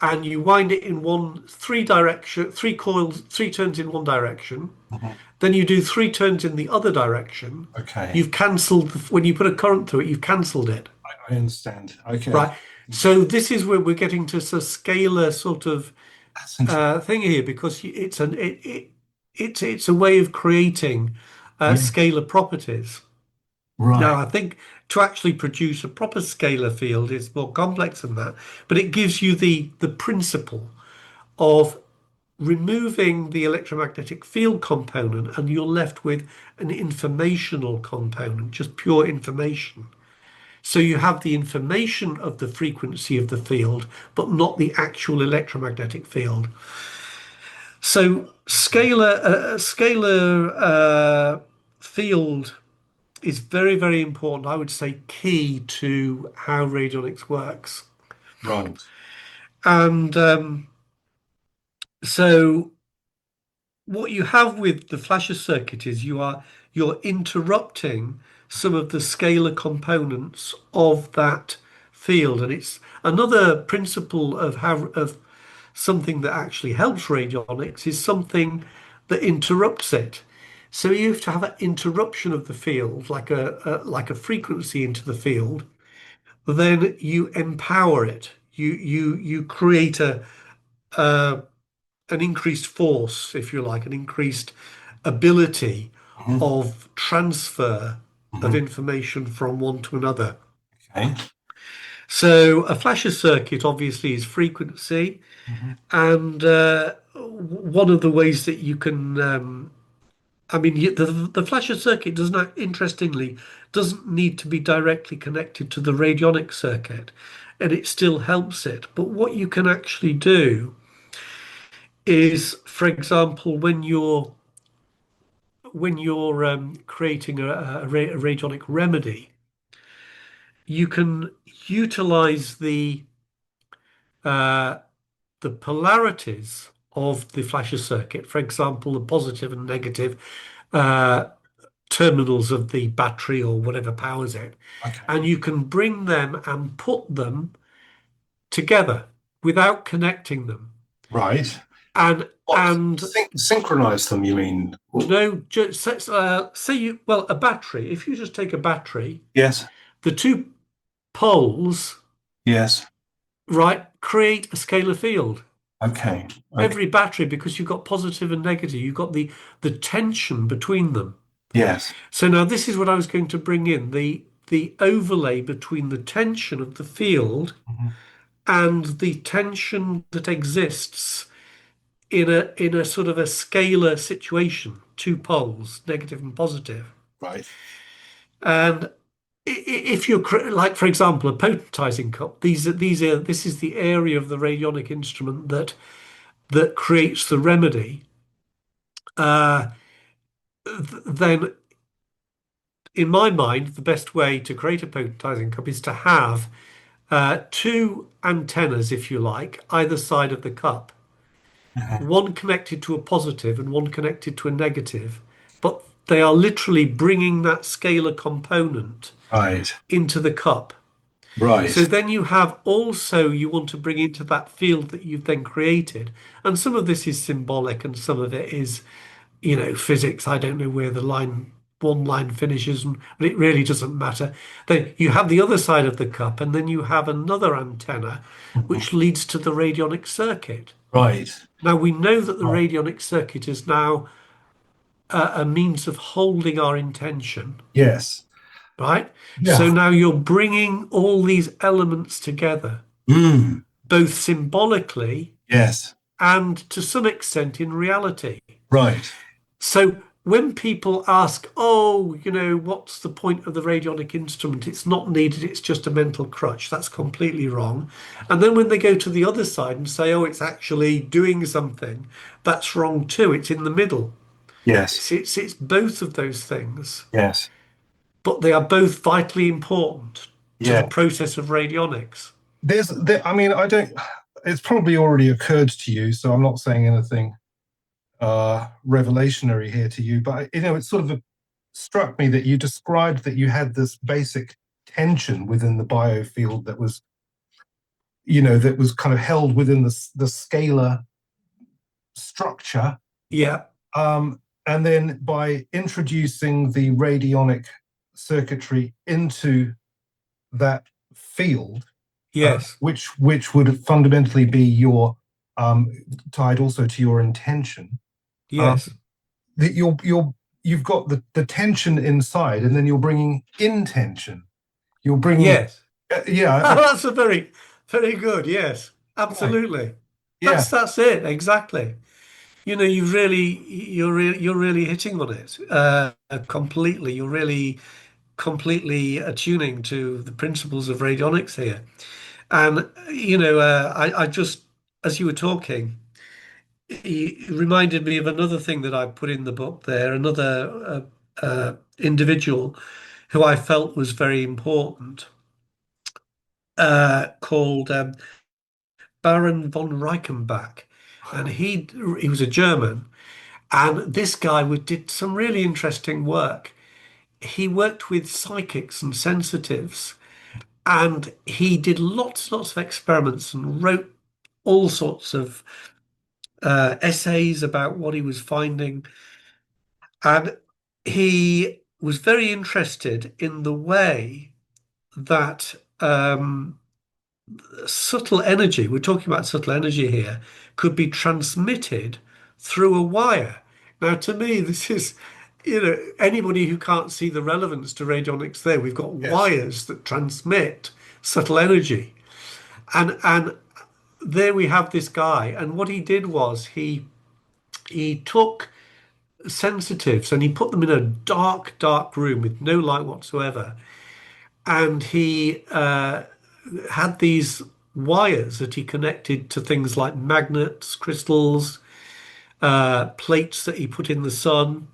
C: and you wind it in three coils, three turns in one direction,
B: Mhm.
C: then you do three turns in the other direction,
B: Okay.
C: you've cancelled, when you put a current through it, you've cancelled it,
B: I understand. Okay.
C: right? So this is where we're getting to a scalar sort of
B: That's interesting.
C: thing here because it's a way of creating
B: Yeah.
C: scalar properties.
B: Right.
C: Now, I think to actually produce a proper scalar field is more complex than that, but it gives you the principle of removing the electromagnetic field component and you're left with an informational component, just pure information. So you have the information of the frequency of the field, but not the actual electromagnetic field. So scalar field is very, very important. I would say key to how radionics works.
B: Right.
C: And so what you have with the flasher circuit is you're interrupting some of the scalar components of that field, and it's another principle of how of something that actually helps radionics is something that interrupts it. So you have to have an interruption of the field, like a frequency into the field. Then you empower it. You create an increased force, if you like, an increased ability
B: Mhm.
C: of transfer of
B: Mhm.
C: information from one to another.
B: Okay.
C: So a flasher circuit obviously is frequency,
B: Mhm.
C: and one of the ways that you can, I mean, the flasher circuit does not, interestingly, doesn't need to be directly connected to the radionic circuit, and it still helps it. But what you can actually do is, for example, when you're creating a radionic remedy, you can utilize uh, the polarities of the flasher circuit, for example, the positive and negative uh, terminals of the battery or whatever powers it,
B: Okay.
C: and you can bring them and put them together without connecting them.
B: Right.
C: And
B: What?
C: and
B: Synchronize them, you mean?
C: no, just say a battery. If you just take a battery,
B: Yes.
C: the two poles,
B: Yes.
C: right, create a scalar field.
B: Okay. Okay.
C: Every battery, because you've got positive and negative, you've got the tension between them.
B: Yes.
C: So now this is what I was going to bring in, the overlay between the tension of the field
B: Mhm.
C: and the tension that exists in a sort of a scalar situation, two poles, negative and positive.
B: Right.
C: And if you're like, for example, a potentizing cup, this is the area of the radionic instrument that creates the remedy. Uh, then, in my mind, the best way to create a potentizing cup is to have two antennas, if you like, either side of the cup,
B: Mhm.
C: one connected to a positive and one connected to a negative, but they are literally bringing that scalar component
B: Right.
C: into the cup. So
B: Right.
C: then you have also you want to bring into that field that you've then created, and some of this is symbolic and some of it is, physics. I don't know where the one line finishes, but it really doesn't matter. Then you have the other side of the cup, and then you have another antenna,
B: Mhm.
C: which leads to the radionic circuit.
B: Right.
C: Now we know that the
B: Right.
C: radionic circuit is now a means of holding our intention.
B: Yes.
C: right? So
B: Yeah.
C: now you're bringing all these elements together,
B: Mm.
C: both symbolically
B: Yes.
C: and to some extent in reality.
B: Right.
C: So when people ask, oh, what's the point of the radionic instrument? It's not needed, it's just a mental crutch. That's completely wrong. And then when they go to the other side and say, oh, it's actually doing something, that's wrong too. It's in the middle.
B: Yes.
C: It's both of those things,
B: Yes.
C: but they are both vitally important to the
B: Yeah.
C: process of radionics.
B: I mean, I don't, it's probably already occurred to you, so I'm not saying anything revelationary here to you, but it sort of struck me that you described that you had this basic tension within the biofield that was kind of held within the scalar structure.
C: Yeah,
B: And then by introducing the radionic circuitry into that field,
C: yes,
B: which would fundamentally be your tied also to your intention, um,
C: yes,
B: that you've got the tension inside, and then you're bringing intention. You're bringing,
C: yes.
B: yeah,
C: That's a very, very good. Yes,
B: yeah,
C: absolutely.
B: yeah,
C: That's it exactly. You're really hitting on it completely. You're really completely attuning to the principles of radionics here. And I just as you were talking, it reminded me of another thing that I put in the book there. Another individual who I felt was very important, called Baron von Reichenbach, and he was a German. And this guy did some really interesting work. He worked with psychics and sensitives, and he did lots of experiments and wrote all sorts of essays about what he was finding. And he was very interested in the way that subtle energy, we're talking about subtle energy here, could be transmitted through a wire. Now, to me, this is, anybody who can't see the relevance to radionics there, we've got
B: yes,
C: wires that transmit subtle energy. And there we have this guy. And what he did was he took sensitives and he put them in a dark room with no light whatsoever. And he had these wires that he connected to things like magnets, crystals, plates that he put in the sun.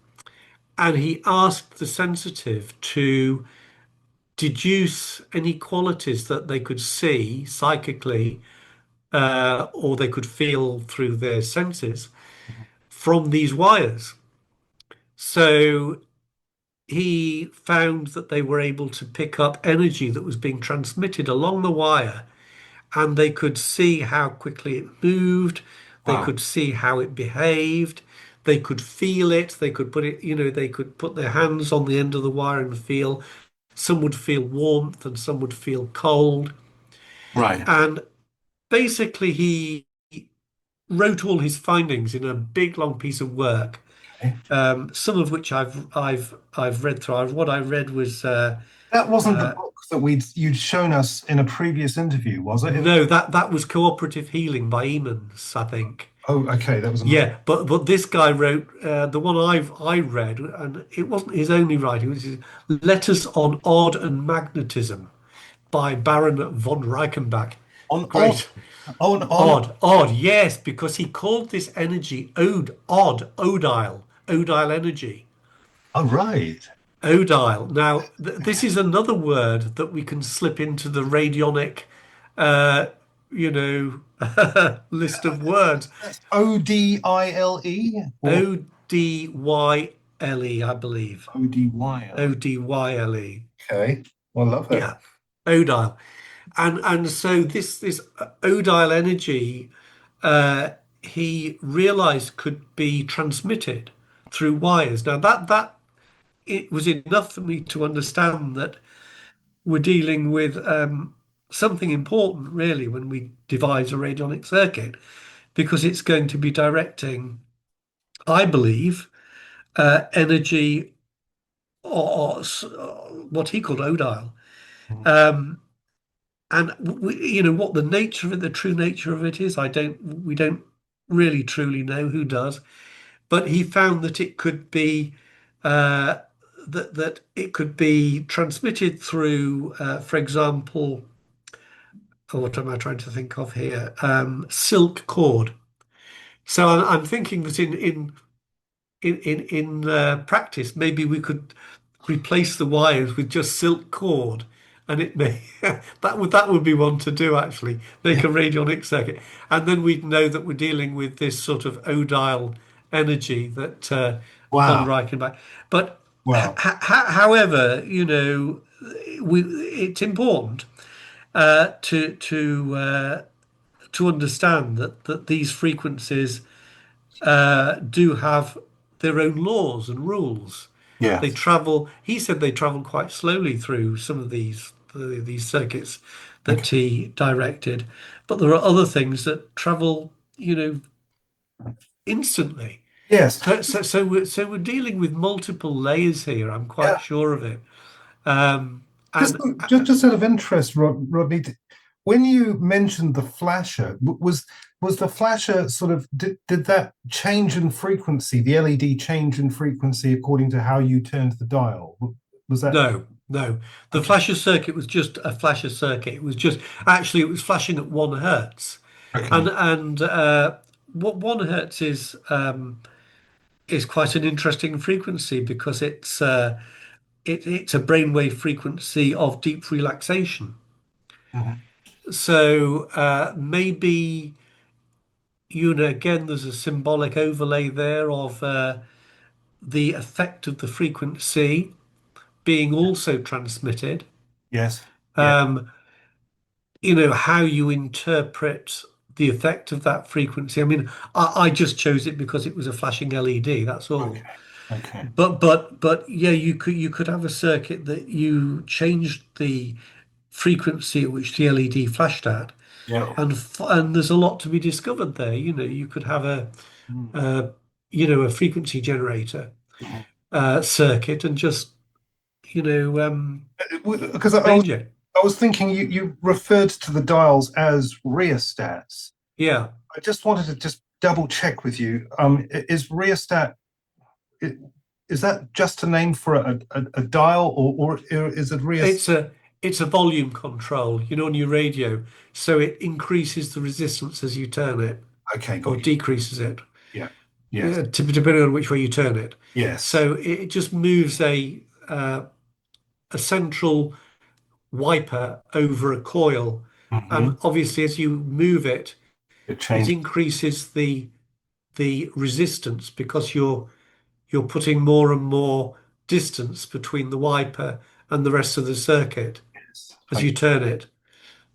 C: And he asked the sensitive to deduce any qualities that they could see psychically, or they could feel through their senses from these wires. So he found that they were able to pick up energy that was being transmitted along the wire, and they could see how quickly it moved, they
B: wow,
C: could see how it behaved, they could feel it, they could put it, they could put their hands on the end of the wire and feel. Some would feel warmth and some would feel cold.
B: right.
C: And basically, he wrote all his findings in a big long piece of work,
B: Okay.
C: some of which I've read through. What I read was
B: That wasn't the book that you'd shown us in a previous interview, was it?
C: no, that was Cooperative Healing by Emmons, I think.
B: Oh, okay, that was another.
C: Yeah, but this guy wrote the one I read, and it wasn't his only writing. It was his Letters on Odd and Magnetism by Baron von Reichenbach.
B: On
C: Great.
B: on.
C: Odd, yes, because he called this energy Odile energy.
B: Oh, right.
C: Odile. Now, this is another word that we can slip into the radionic, you know, list of words.
B: That's Odile or
C: Odyle, I believe.
B: Odyle.
C: Odyle.
B: Okay, well, I love it.
C: Yeah, Odile. And so this Odile energy, he realized could be transmitted through wires. Now that it was enough for me to understand that we're dealing with something important, really, when we devise a radionic circuit, because it's going to be directing, I believe, energy what he called Odile.
B: Mhm.
C: Um, and what the nature of it, the true nature of it is, we don't really truly know. Who does? But he found that it could be uh, that it could be transmitted through, for example, what am I trying to think of here? Silk cord. So I'm thinking that in practice, maybe we could replace the wires with just silk cord, and it may that would be one to do actually. Make
B: Yeah.
C: a radionic circuit, and then we'd know that we're dealing with this sort of odile energy that von
B: Wow.
C: Reichenbach. But
B: Wow.
C: however, it's important to understand that these frequencies do have their own laws and rules. They
B: Yes.
C: travel. He said they travel quite slowly through some of these circuits that
B: Okay.
C: he directed, but there are other things that travel, instantly.
B: Yes.
C: So we're dealing with multiple layers here. I'm quite
B: Yeah.
C: sure of it. Um,
B: Just,
C: and
B: just out of interest, Rodney, when you mentioned the flasher, was the flasher sort of did that change in frequency, the LED change in frequency according to how you turned the dial? Was that
C: No, no. The
B: okay?
C: flasher circuit was just a flasher circuit. It was just actually it was flashing at 1 hertz, and
B: Okay.
C: what 1 hertz is quite an interesting frequency because it's a brainwave frequency of deep relaxation.
B: Mhm.
C: So maybe again there's a symbolic overlay there of the effect of the frequency being also transmitted.
B: Yes. Yeah.
C: Um, how you interpret the effect of that frequency. I mean, I just chose it because it was a flashing LED, that's all.
B: Okay. Okay.
C: But yeah, you could have a circuit that you changed the frequency at which the LED flashed at,
B: Yeah.
C: and there's a lot to be discovered there. You could have
B: Mm.
C: uh, a frequency generator
B: Mhm.
C: circuit and just
B: Because
C: change it.
B: I was thinking you referred to the dials as rheostats.
C: Yeah.
B: I just wanted to just double check with you. Is rheostat i- is that just a name for a dial, or is it rheostat?
C: It's a volume control, on your radio, so it increases the resistance as you turn it
B: Okay,
C: or
B: got you.
C: decreases it,
B: Yeah. Yes.
C: depending on which way you turn it.
B: Yes.
C: So it just moves a central wiper over a coil, and
B: Hmm.
C: obviously as you move it,
B: It
C: it
B: changed.
C: increases the resistance because you're putting more and more distance between the wiper and the rest of the circuit
B: Yes.
C: as
B: Okay.
C: you turn it.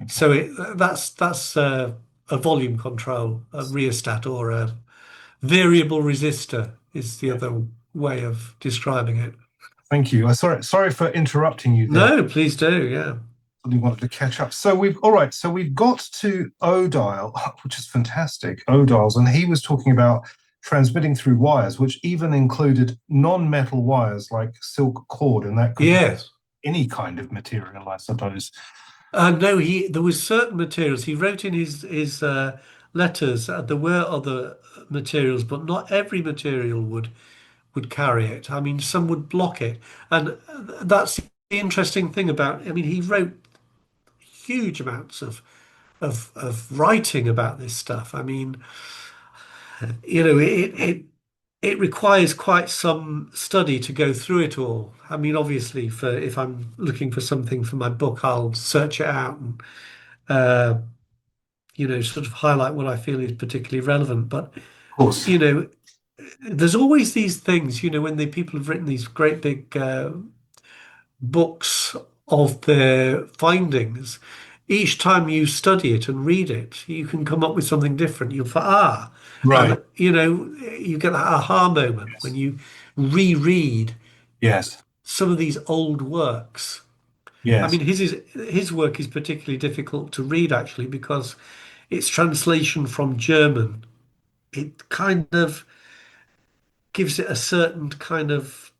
B: Okay.
C: So that's a volume control, a rheostat, or a variable resistor is the
B: Yeah.
C: other way of describing it.
B: Thank you. Sorry for interrupting you there.
C: No, please do. Yeah.
B: We wanted to catch up. So we've all right. So we've got to Odile, which is fantastic. Odiles, and he was talking about transmitting through wires, which even included non-metal wires like silk cord, and that could be
C: Yes.
B: any kind of material, I suppose.
C: No, there was certain materials. He wrote in his letters there were other materials, but not every material would carry it. I mean, some would block it, and that's the interesting thing about. I mean, he wrote huge amounts of writing about this stuff. I mean, it requires quite some study to go through it all. I mean, obviously, for if I'm looking for something for my book, I'll search it out and uh, sort of highlight what I feel is particularly relevant. But
B: Of course.
C: you know, there's always these things. When the people have written these great big books of their findings, each time you study it and read it, you can come up with something different. You'll find,
B: Right.
C: and you get that aha moment when
B: Yes.
C: you reread
B: Yes.
C: some of these old works. I
B: Yes.
C: mean, his work is particularly difficult to read actually because it's translation from German. It kind of gives it a certain kind of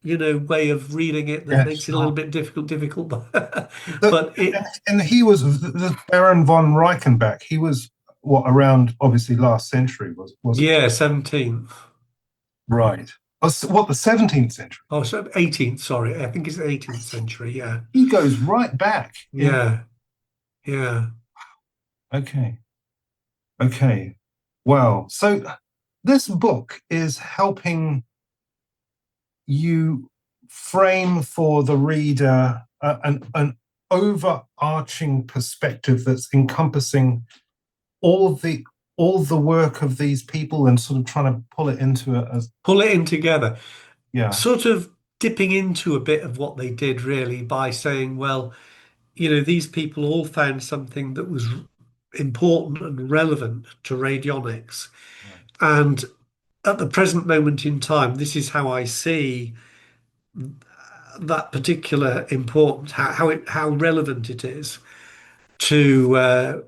C: way of reading it that
B: Yes.
C: makes it a little bit difficult.
B: So,
C: But it,
B: and he was the Baron von Reichenbach. He was what around obviously last century wasn't
C: yeah, 17th.
B: right? What the 17th century?
C: Oh, so 18th, sorry. I think it's 18th century. Yeah.
B: He goes right back in.
C: Yeah. Yeah.
B: Okay, okay. Wow. So this book is helping you frame for the reader an overarching perspective that's encompassing all the work of these people and sort of trying to pull it into a
C: Pull it in together.
B: yeah,
C: Sort of dipping into a bit of what they did really by saying, well, these people all found something that was important and relevant to radionics.
B: right.
C: And at the present moment in time, this is how I see that particular importance, how relevant it is to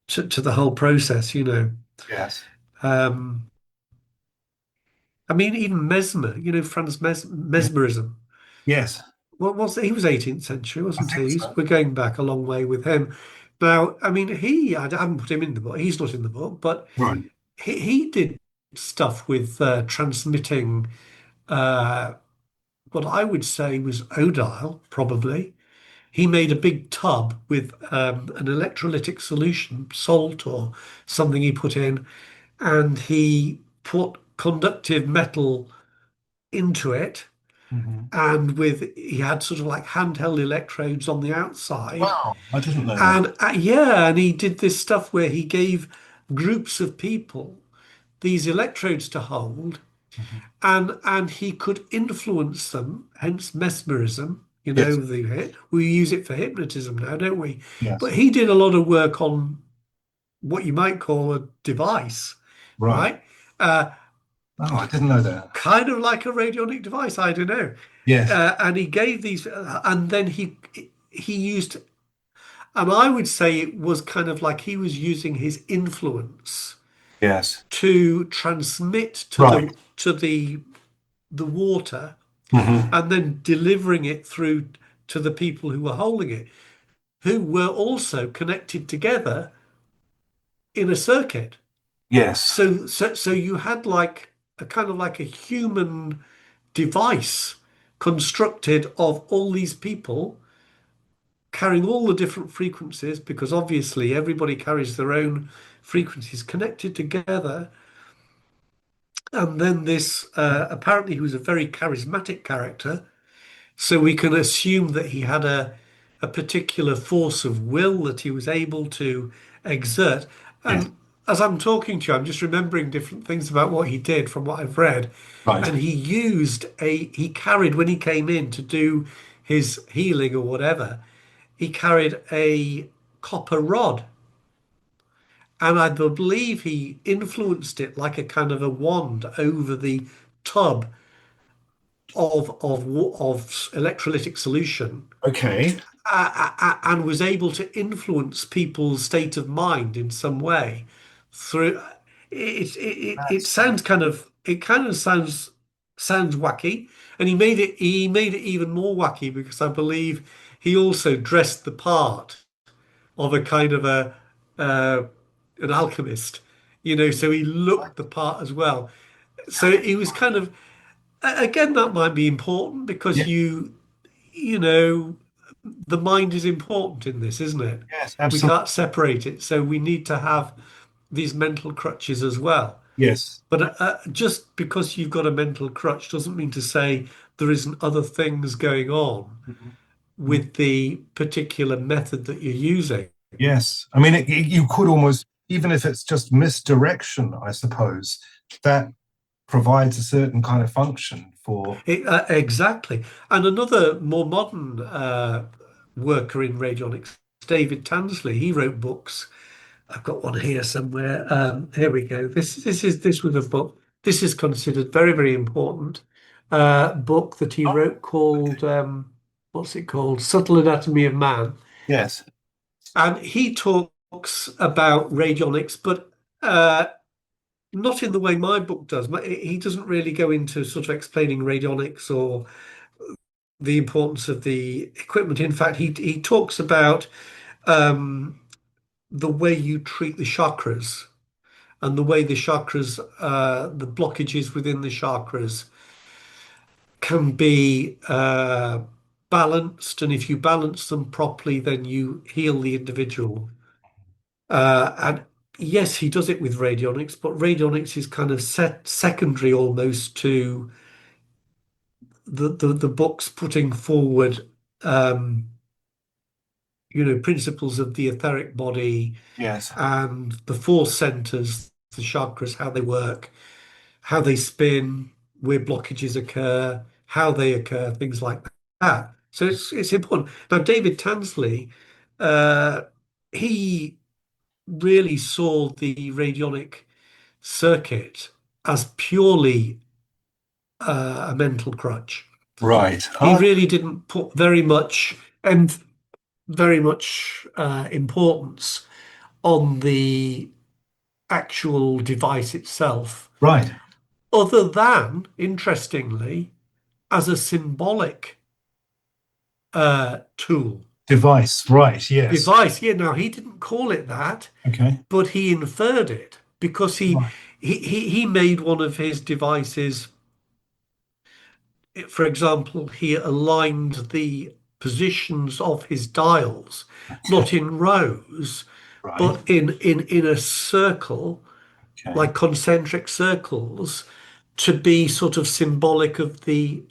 C: to the whole process.
B: Yes,
C: Um, I mean, even Mesmer, Franz
B: yeah,
C: Mesmerism.
B: yes,
C: What was he was 18th century,
B: I
C: wasn't
B: think
C: he?
B: so.
C: We're going back a long way with him. Now, I mean, I haven't put him in the book. He's not in the book, but
B: Right.
C: he did stuff with transmitting uh, what I would say was Odile, probably. He made a big tub with an electrolytic solution, salt or something he put in, and he put conductive metal into it.
B: Hmm.
C: And he had sort of like handheld electrodes on the outside.
B: Wow, I didn't know that.
C: And yeah, and he did this stuff where he gave groups of people these electrodes to hold,
B: Mhm.
C: and he could influence them, hence mesmerism.
B: Yes,
C: We use it for hypnotism now, don't we?
B: yes,
C: But he did a lot of work on what you might call a device,
B: right.
C: right? Uh,
B: Oh, I didn't know that.
C: kind of like a radionic device, I don't know.
B: Yes,
C: And he gave these, and then he used, and I would say it was kind of like he was using his influence
B: yes,
C: to transmit to
B: right.
C: the water,
B: Hmm.
C: and then delivering it through to the people who were holding it, who were also connected together in a circuit.
B: Yes,
C: So you had like a kind of like a human device constructed of all these people carrying all the different frequencies, because obviously everybody carries their own frequencies connected together. And then this apparently he was a very charismatic character, so we can assume that he had a particular force of will that he was able to exert.
B: yes,
C: And as I'm talking to you, I'm just remembering different things about what he did from what I've read.
B: right.
C: And he carried, when he came in to do his healing or whatever, he carried a copper rod. And I believe he influenced it like a kind of a wand over the tub of electrolytic solution,
B: Okay.
C: and was able to influence people's state of mind in some way through it
B: That's
C: sounds kind of it kind of sounds wacky, and he made it even more wacky because I believe he also dressed the part of a kind of a uh, an alchemist, so he
B: right.
C: looked the part as well. So he was kind of, again, that might be important because
B: Yeah,
C: you know the mind is important in this, isn't it?
B: yes,
C: We
B: absolutely.
C: can't separate it, so we need to have these mental crutches as well.
B: Yes.
C: But just because you've got a mental crutch doesn't mean to say there isn't other things going on
B: Mhm. Mhm.
C: with the particular method that you're using.
B: Yes. I mean, you could almost, even if it's just misdirection, I suppose, that provides a certain kind of function for.
C: Exactly. And another more modern worker in radionics, David Tansley, he wrote books. I've got one here somewhere. Here we go. This was a book. This is considered very, very important book that he
B: Oh,
C: wrote called what's it called? Subtle Anatomy of Man.
B: yes.
C: And he talks about radionics, but uh, not in the way my book does. He doesn't really go into sort of explaining radionics or the importance of the equipment. In fact, he talks about um, the way you treat the chakras and the way the chakras, the blockages within the chakras can be balanced. And if you balance them properly, then you heal the individual. And yes, he does it with radionics, but radionics is kind of secondary almost to the books putting forward, um, principles of the etheric body
B: Yes.
C: and the four centers, the chakras, how they work, how they spin, where blockages occur, how they occur, things like that. So it's important. Now, David Tansley, uh, he really saw the radionic circuit as purely a mental crutch.
B: Right.
C: He really didn't put very much importance on the actual device itself,
B: Right.
C: other than, interestingly, as a symbolic tool.
B: Device. Right. Yes.
C: Device, yeah, now he didn't call it that,
B: Okay.
C: but he inferred it because
B: Right.
C: he made one of his devices. For example, he aligned the positions of his dials,
B: Okay.
C: not in rows,
B: Right.
C: but in a circle,
B: Okay.
C: like concentric circles, to be sort of symbolic of the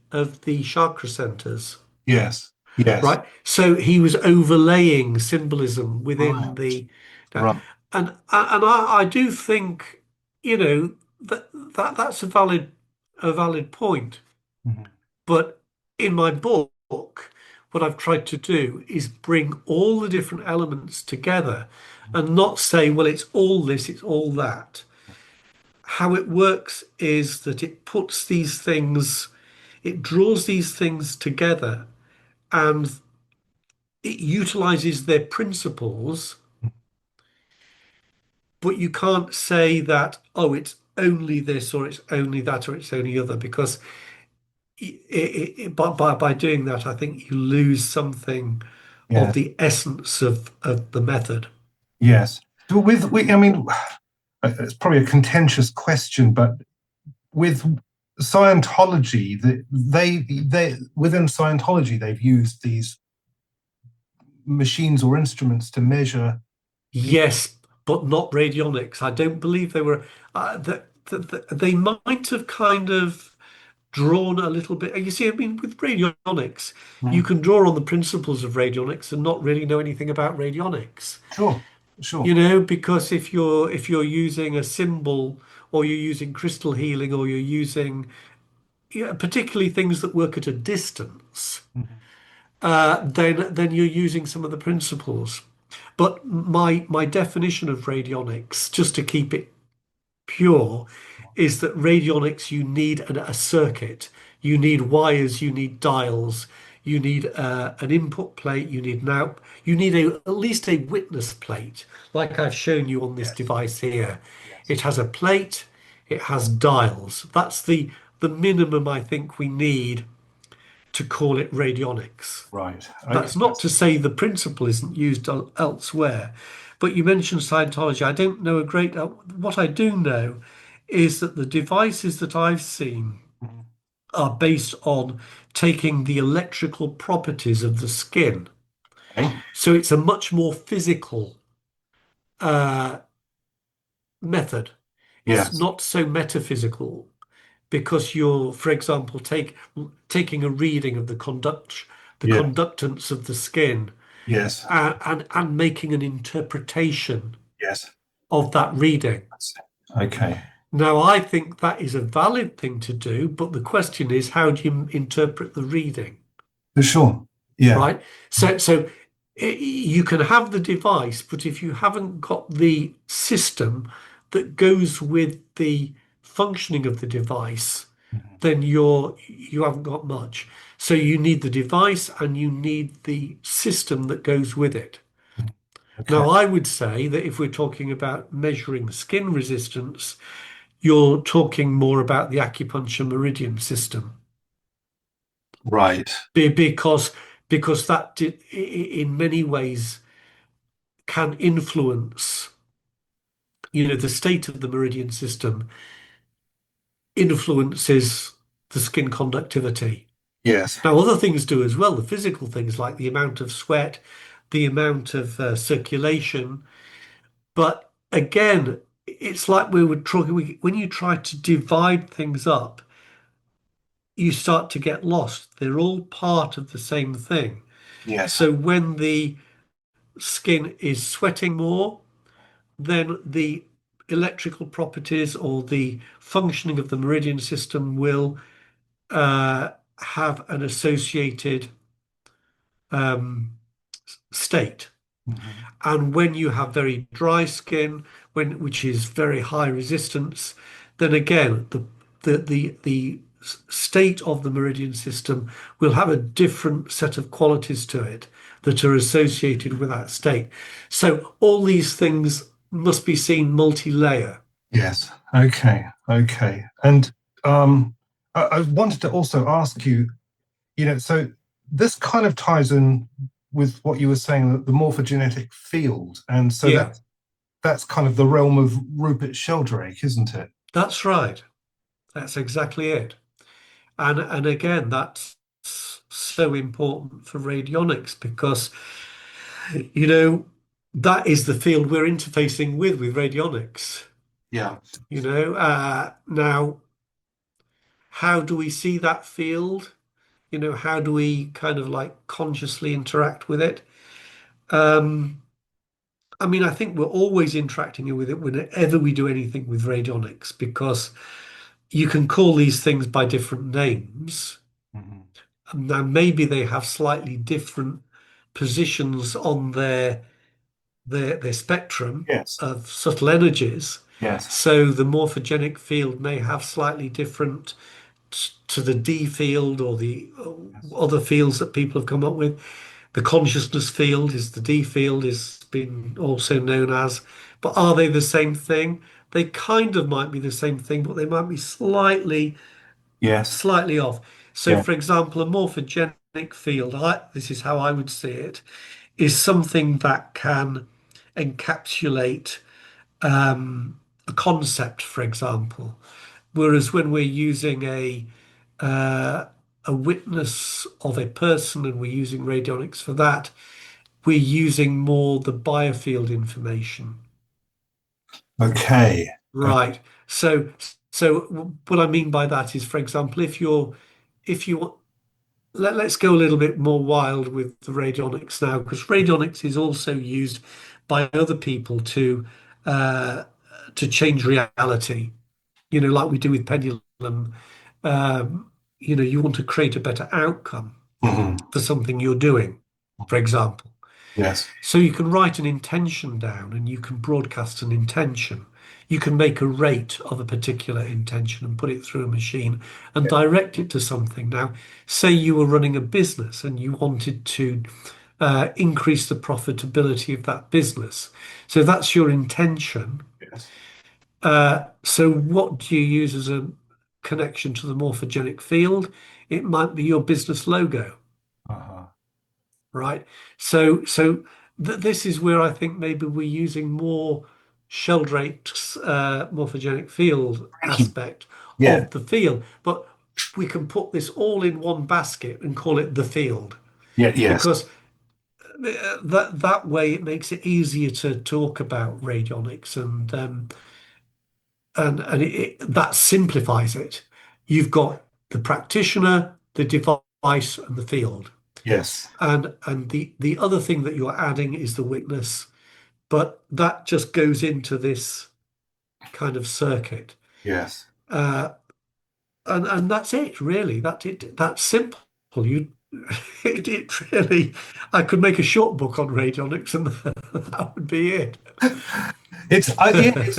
C: chakra centers,
B: Yes. Yes.
C: right? So he was overlaying symbolism within
B: Right.
C: the,
B: Right.
C: and I do think, that's a valid point.
B: Mhm.
C: But in my book, what I've tried to do is bring all the different elements together and not say, well, it's all this, it's all that. How it works is that it draws these things together and it utilizes their principles, but you can't say that, oh, it's only this or it's only that or it's only other, because by doing that, I think you lose something of
B: Yes.
C: the essence of the method.
B: Yes. But I mean, it's probably a contentious question, but with Scientology, they within Scientology, they've used these machines or instruments to measure.
C: Yes, but not radionics. I don't believe they were. They might have kind of drawn a little bit. You see, I mean, with radionics, you
B: Mm.
C: can draw on the principles of radionics and not really know anything about radionics.
B: Sure. Sure.
C: Because if you're using a symbol or you're using crystal healing or you're using, particularly things that work at a distance,
B: Mhm.
C: then you're using some of the principles. But my definition of radionics, just to keep it pure, is that radionics, you need a circuit, you need wires, you need dials, you need an input plate, you need you need at least a witness plate, like I've shown you on this
B: Yes.
C: device here.
B: Yes.
C: It has a plate, it has dials. That's the minimum I think we need to call it radionics.
B: Right. Okay.
C: That's not to say the principle isn't used elsewhere. But you mentioned Scientology. I don't know a great. What I do know is that the devices that I've seen
B: Mhm.
C: are based on taking the electrical properties of the skin.
B: Okay.
C: So it's a much more physical uh, method. It's
B: Yes.
C: not so metaphysical because you're, for example, taking a reading of the
B: Yeah.
C: conductance of the skin
B: Yes.
C: and making an interpretation
B: Yes.
C: of that reading.
B: Okay.
C: Now, I think that is a valid thing to do, but the question is, how do you interpret the reading,
B: For sure. Yeah.
C: right? So you can have the device, but if you haven't got the system that goes with the functioning of the device,
B: Mhm.
C: then you haven't got much. So you need the device and you need the system that goes with it.
B: Okay.
C: Now, I would say that if we're talking about measuring skin resistance, you're talking more about the acupuncture meridian system.
B: Right.
C: Because that in many ways can influence, the state of the meridian system influences the skin conductivity.
B: Yes.
C: Now, other things do as well, the physical things like the amount of sweat, the amount of circulation. But again, it's like we were talking, when you try to divide things up, you start to get lost. They're all part of the same thing.
B: Yes.
C: So when the skin is sweating more, then the electrical properties or the functioning of the meridian system will have an associated um, state.
B: Mhm.
C: And when you have very dry skin, which is very high resistance, then again the state of the meridian system will have a different set of qualities to it that are associated with that state. So all these things must be seen multi-layer.
B: Yes. Okay. Okay. And I wanted to also ask you, so this kind of ties in with what you were saying, the morphogenetic field, and so
C: Yeah,
B: that's kind of the realm of Rupert Sheldrake, isn't it?
C: that's right. That's exactly it. And again, that's so important for radionics because, you know, that is the field we're interfacing with radionics.
B: Yeah.
C: Now, how do we see that field? How do we kind of like consciously interact with it? I mean, I think we're always interacting with it whenever we do anything with radionics because you can call these things by different names.
B: Mhm.
C: Now, maybe they have slightly different positions on their spectrum
B: Yes.
C: of subtle energies.
B: Yes.
C: So the morphogenic field may have slightly different to the D field or the
B: Yes.
C: other fields that people have come up with. The consciousness field is the D field, is been also known as. But are they the same thing? They kind of might be the same thing, but they might be
B: Yes.
C: slightly off. So,
B: Yeah.
C: for example, a morphogenic field, this is how I would see it, is something that can encapsulate a concept, for example. Whereas when we're using a witness of a person and we're using radionics for that, we're using more the biofield information.
B: Okay.
C: Right. So what I mean by that is, for example, if you want, let's go a little bit more wild with the radionics now, because radionics is also used by other people uh, to change reality. Like we do with Pendulum. You want to create a better outcome
B: Mhm.
C: for something you're doing, for example.
B: Yes.
C: So you can write an intention down and you can broadcast an intention. You can make a rate of a particular intention and put it through a machine and direct it to something. Now, say you were running a business and you wanted to increase the profitability of that business. So that's your intention.
B: Yes.
C: So what do you use as a connection to the morphogenic field? It might be your business logo.
B: Uh-huh.
C: Right. So this is where I think maybe we're using more Sheldrake's morphogenic field aspect
B: Yeah.
C: of the field, but we can put this all in one basket and call it the field
B: Yeah. Yes.
C: because that way it makes it easier to talk about radionics and that simplifies it. You've got the practitioner, the device, and the field.
B: Yes.
C: And the other thing that you're adding is the witness, but that just goes into this kind of circuit.
B: Yes.
C: And that's it, really. That's simple. You it really I could make a short book on radionics and that would be it.
B: It's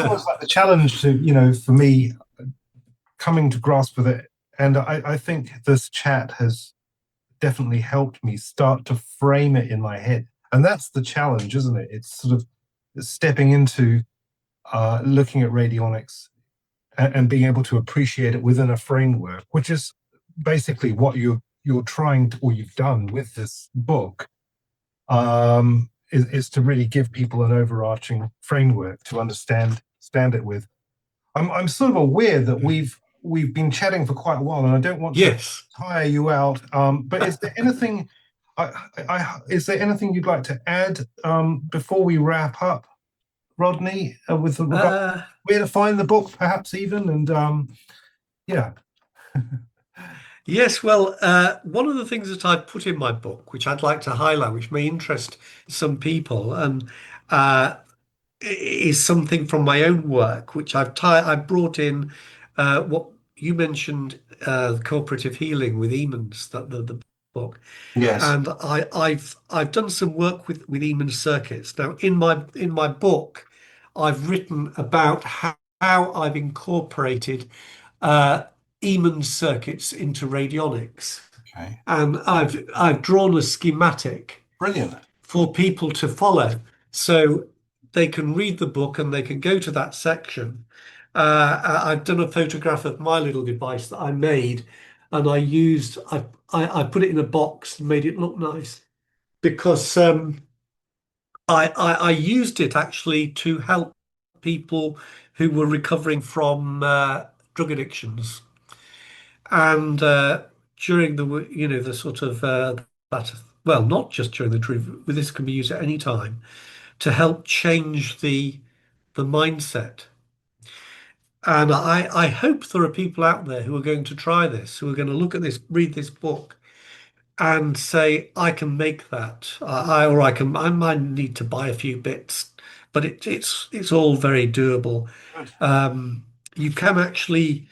B: almost like the challenge to, for me coming to grasp with it. And I think this chat has definitely helped me start to frame it in my head. And that's the challenge, isn't it? It's sort of stepping into looking at radionics and being able to appreciate it within a framework, which is basically what you're trying to, or you've done with this book, is to really give people an overarching framework to understand it with. I'm sort of aware that we've been chatting for quite a while, and I don't want to
C: Yes.
B: tire you out. But is there anything? Is there anything you'd like to add before we wrap up, Rodney, with regard where to find the book, perhaps even, and yeah.
C: Yes, well, one of the things that I've put in my book, which I'd like to highlight, which may interest some people, and is something from my own work, which I brought in what you mentioned, cooperative healing with Emans, that the book,
B: Yes.
C: and I've done some work with Eman circuits. Now, in my book, I've written about how I've incorporated Eman circuits into radionics,
B: Okay.
C: and I've drawn a schematic
B: Brilliant.
C: for people to follow, so they can read the book and they can go to that section. I've done a photograph of my little device that I made, and I put it in a box and made it look nice because I used it actually to help people who were recovering from drug addictions, and during the sort of that, well, not just during the drug, this can be used at any time to help change the mindset. And I hope there are people out there who are going to try this, who are going to look at this, read this book, and say, I can make that. I might need to buy a few bits, but it's all very doable. You can actually,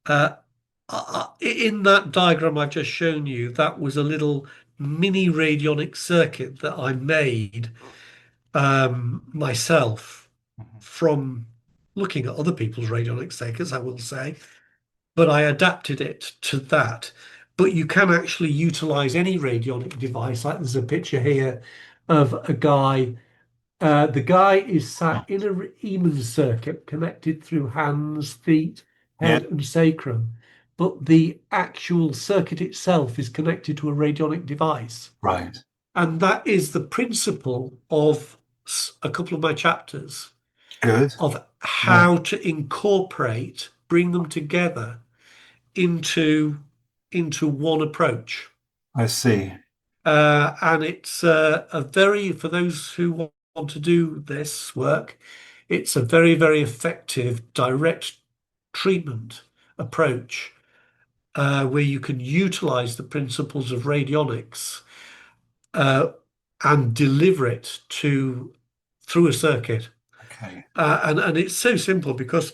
C: in that diagram I've just shown you, that was a little mini radionic circuit that I made myself from looking at other people's radionic circuits, I will say, but I adapted it to that. But you can actually utilize any radionic device. Like there's a picture here of a guy. The guy is sat in a Riemann circuit connected through hands, feet, head, and sacrum. But the actual circuit itself is connected to a radionic device.
B: Right.
C: And that is the principle of a couple of my chapters.
B: Good.
C: Of how to incorporate, bring them together into one approach.
B: I see.
C: And it's for those who want to do this work, it's a very, very effective direct treatment approach where you can utilize the principles of radionics and deliver it through a circuit.
B: Okay.
C: And it's so simple because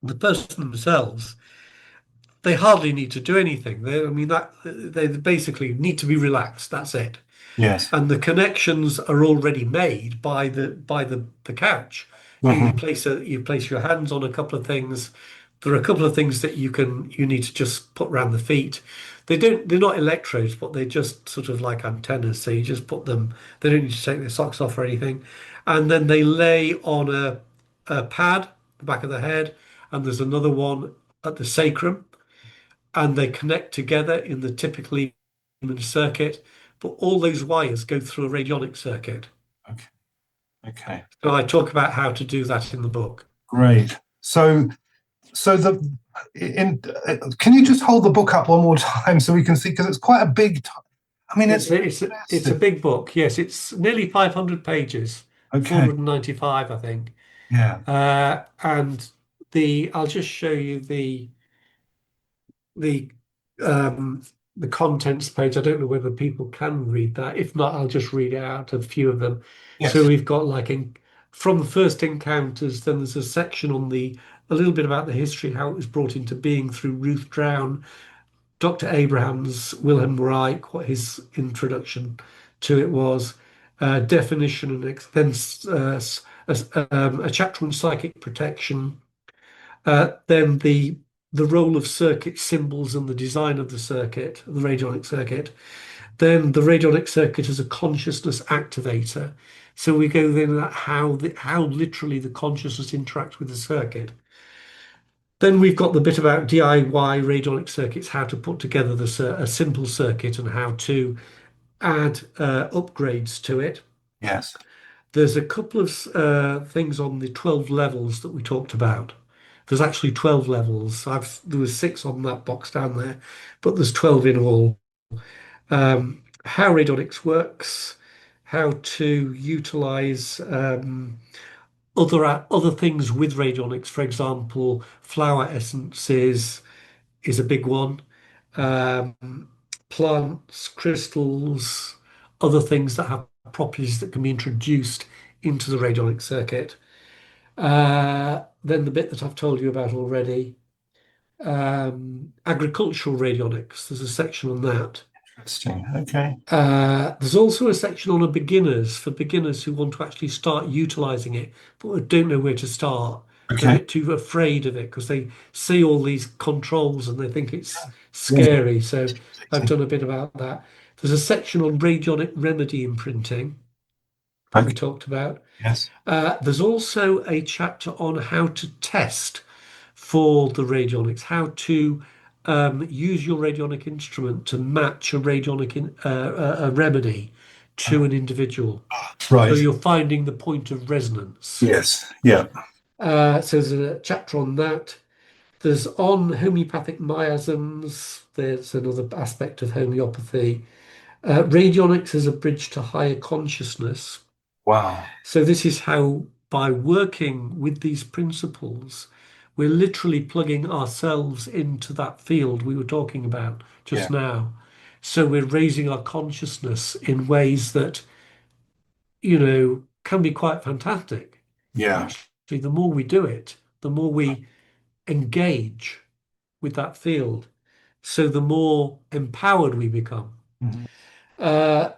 C: the person themselves, they hardly need to do anything. They basically need to be relaxed. That's it.
B: Yes.
C: And the connections are already made by the couch. You place your hands on a couple of things. There are a couple of things that you need to just put around the feet. They're not electrodes, but they're just sort of like antennas. So you just put them. They don't need to take their socks off or anything. And then they lay on a pad, the back of the head, and there's another one at the sacrum, and they connect together in the typically human circuit. But all those wires go through a radionic circuit.
B: Okay. Okay.
C: So I talk about how to do that in the book.
B: Great. So can you just hold the book up one more time so we can see, because it's quite a big. I mean,
C: it's a big book. Yes, it's nearly 500 pages. Okay. 495, I think.
B: Yeah.
C: And I'll just show you the contents page. I don't know whether people can read that. If not, I'll just read out a few of them. Yes. So we've got from the first encounters, then there's a section on a little bit about the history, how it was brought into being through Ruth Drown, Dr. Abrams, Wilhelm Reich, what his introduction to it was, definition, and then a chapter on psychic protection, then the role of circuit symbols and the design of the circuit, the radionic circuit, then the radionic circuit as a consciousness activator. So we go then at how literally the consciousness interacts with the circuit. Then we've got the bit about DIY radionic circuits, how to put together a simple circuit and how to add upgrades to it.
B: Yes.
C: There's a couple of things on the 12 levels that we talked about. There's actually 12 levels. There was 6 on that box down there, but there's 12 in all. How radionics works, how to utilize other things with radionics. For example, flower essences is a big one. Um, Plants, crystals, other things that have properties that can be introduced into the radionic circuit. Then the bit that I've told you about already, agricultural radionics. There's a section on that.
B: Interesting. Okay.
C: There's also a section on for beginners who want to actually start utilizing it, but don't know where to start. They're a
B: Okay.
C: bit too afraid of it because they see all these controls and they think it's
B: Yes.
C: scary. So I've done a bit about that. There's a section on radionic remedy imprinting that we
B: Okay.
C: talked about.
B: Yes.
C: There's also a chapter on how to test for the radionics, how to use your radionic instrument to match a remedy to an individual. So
B: Right.
C: you're finding the point of resonance.
B: Yes. Yeah.
C: So there's a chapter on that. There's on homeopathic miasms. There's another aspect of homeopathy. Radionics is a bridge to higher consciousness.
B: Wow.
C: So this is how, by working with these principles, we're literally plugging ourselves into that field we were talking about
B: Yeah.
C: just now. So we're raising our consciousness in ways that, can be quite fantastic.
B: Yeah.
C: Actually, the more we do it, the more we engage with that field. So the more empowered we become.
B: Mhm.
C: Uh,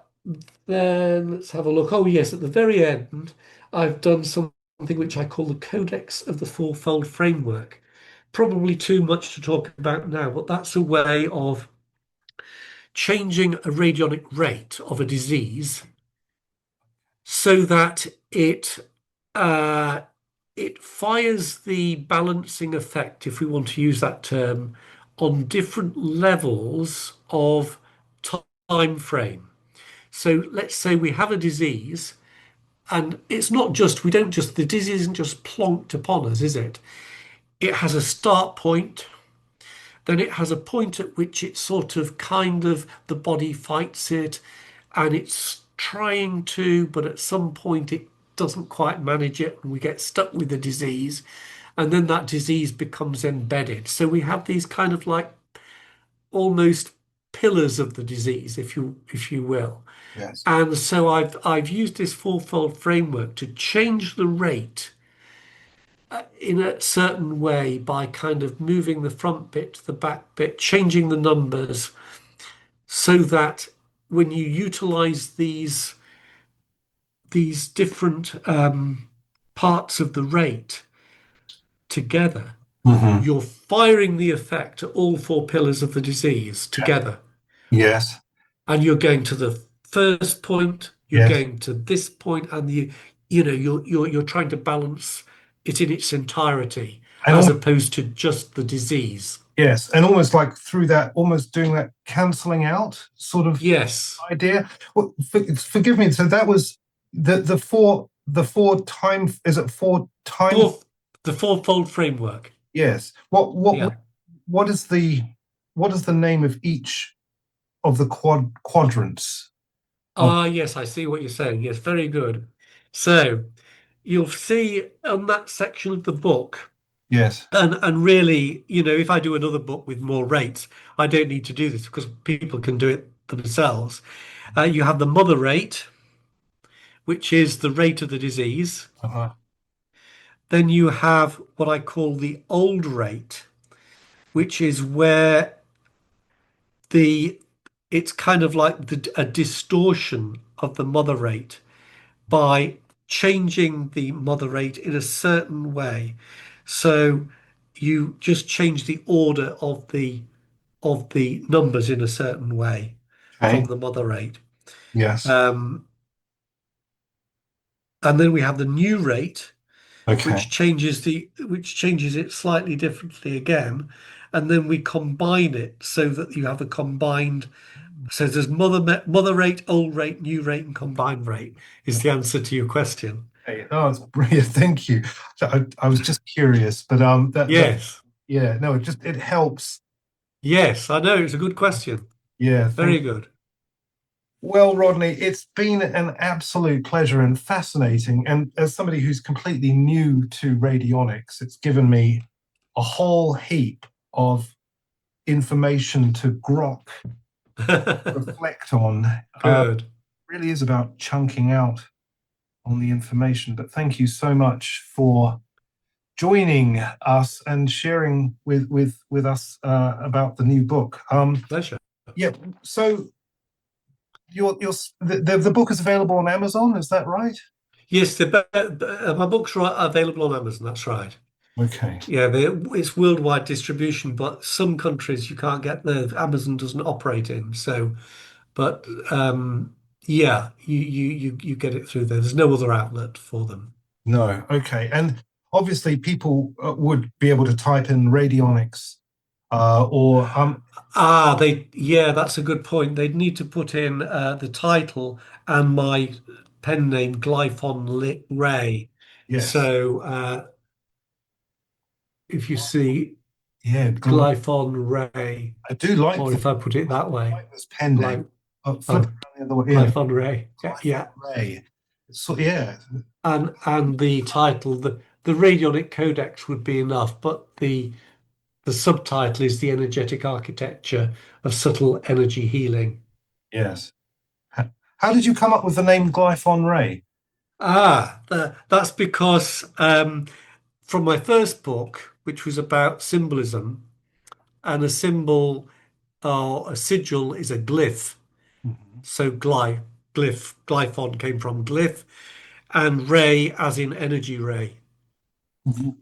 C: then let's have a look. Oh, yes, at the very end, I've done something which I call the Codex of the Fourfold Framework. Probably too much to talk about now, but that's a way of changing a radionic rate of a disease so that uh, it fires the balancing effect, if we want to use that term, on different levels of time frame. So let's say we have a disease, and it's not just, the disease isn't just plonked upon us, is it? It has a start point, then it has a point at which it sort of the body fights it, and it's trying to, but at some point it doesn't quite manage it, and we get stuck with the disease, and then that disease becomes embedded. So we have these kind of like almost pillars of the disease, if you will.
B: Yes.
C: And so I've used this fourfold framework to change the rate in a certain way by kind of moving the front bit to the back bit, changing the numbers so that when you utilize these different parts of the rate together,
B: Hmm.
C: you're firing the effect at all 4 pillars of the disease together.
B: Yes.
C: And you're going to the first point, you're
B: Yes.
C: going to this point, and you're trying to balance it in its entirety,
B: And
C: as
B: al-
C: opposed to just the disease.
B: yes, and almost like through that, almost doing that cancelling out sort of
C: Yes,
B: idea. Well, forgive me. So that was the four time. Is it four time?
C: the fourfold framework.
B: Yes. What
C: Yeah.
B: what is the name of each of the quadrants of?
C: Yes, I see what you're saying. Yes, very good. So you'll see on that section of the book,
B: Yes.
C: and really, if I do another book with more rates, I don't need to do this because people can do it themselves. You have the mother rate, which is the rate of the disease.
B: Uh-huh.
C: Then you have what I call the old rate, which is where the it's kind of like a distortion of the mother rate by changing the mother rate in a certain way. So you just change the order of the numbers in a certain way
B: Okay.
C: from the mother rate.
B: Yes.
C: Um, and then we have the new rate,
B: Okay.
C: which changes it slightly differently again, and then we combine it so that you have a combined. So there's mother rate, old rate, new rate, and combined rate is the answer to your question.
B: Hey, oh, it's brilliant. Thank you. So I was just curious, but
C: Yes,
B: yeah, no, it helps.
C: yes, I know it's a good question.
B: Yeah,
C: Very good.
B: well, Rodney, it's been an absolute pleasure and fascinating. And as somebody who's completely new to radionics, it's given me a whole heap of information to grok, reflect on.
C: Good.
B: Really is about chunking out on the information. But thank you so much for joining us and sharing with us about the new book.
C: Pleasure.
B: Yeah. So the book is available on Amazon. Is that right?
C: Yes, my books are available on Amazon. That's right.
B: Okay.
C: Yeah, it's worldwide distribution, but some countries you can't get Amazon doesn't operate in. So, but yeah, you get it through there. There's no other outlet for them.
B: No. Okay. And obviously, people would be able to type in radionics or
C: That's a good point. They'd need to put in the title and my pen name, Glyphon Rae.
B: yes.
C: So if you see
B: Yeah.
C: Glyphon Rae,
B: I do like
C: or if I put it that way,
B: this pen name. Flip it around the other way. Yeah.
C: Glyphon Rae. Yeah.
B: Rae. So yeah.
C: And the title, the Radionic Codex would be enough, but the subtitle is The Energetic Architecture of Subtle Energy Healing.
B: Yes. How did you come up with the name Glyphon Rae?
C: That's because from my first book, which was about symbolism, and a symbol or a sigil is a glyph.
B: Mhm.
C: So glyphon came from glyph, and ray as in energy ray.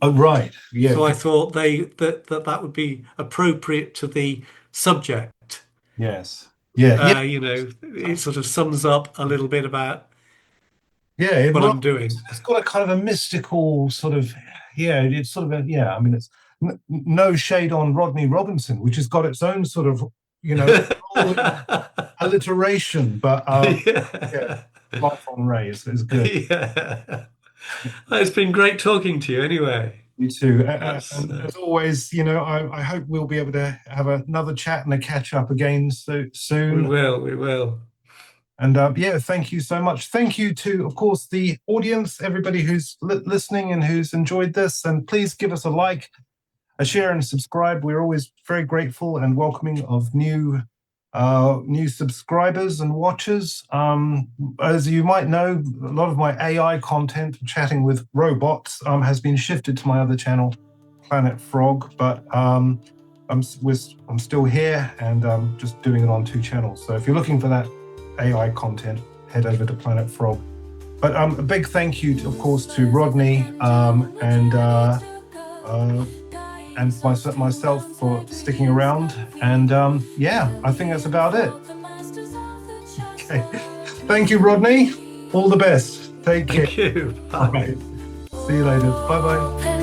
B: Oh, right. Yeah.
C: So I thought that would be appropriate to the subject.
B: Yes. Yeah.
C: It sort of sums up a little bit about
B: Yeah.
C: what I'm doing.
B: It's got a kind of a mystical sort of, yeah, it's sort of a, yeah, I mean, it's no shade on Rodney Robinson, which has got its own sort of, whole alliteration, but yeah, Glyphon Rae is good.
C: Yeah. It's been great talking to you anyway.
B: You too.
C: That's,
B: And as always, I hope we'll be able to have another chat and a catch up again soon.
C: We will.
B: And yeah, thank you so much. Thank you to, of course, the audience, everybody who's listening and who's enjoyed this. And please give us a like, a share, and subscribe. We're always very grateful and welcoming of new subscribers and watchers. As you might know, a lot of my AI content, chatting with robots, has been shifted to my other channel, Planet Frog. But I'm still here and just doing it on 2 channels. So if you're looking for that AI content, head over to Planet Frog. But a big thank you, of course, to Rodney and myself for sticking around. And yeah, I think that's about it. Okay. Thank you, Rodney. All the best. Take care.
C: Thank you. Bye.
B: Right. See you later. Bye-bye.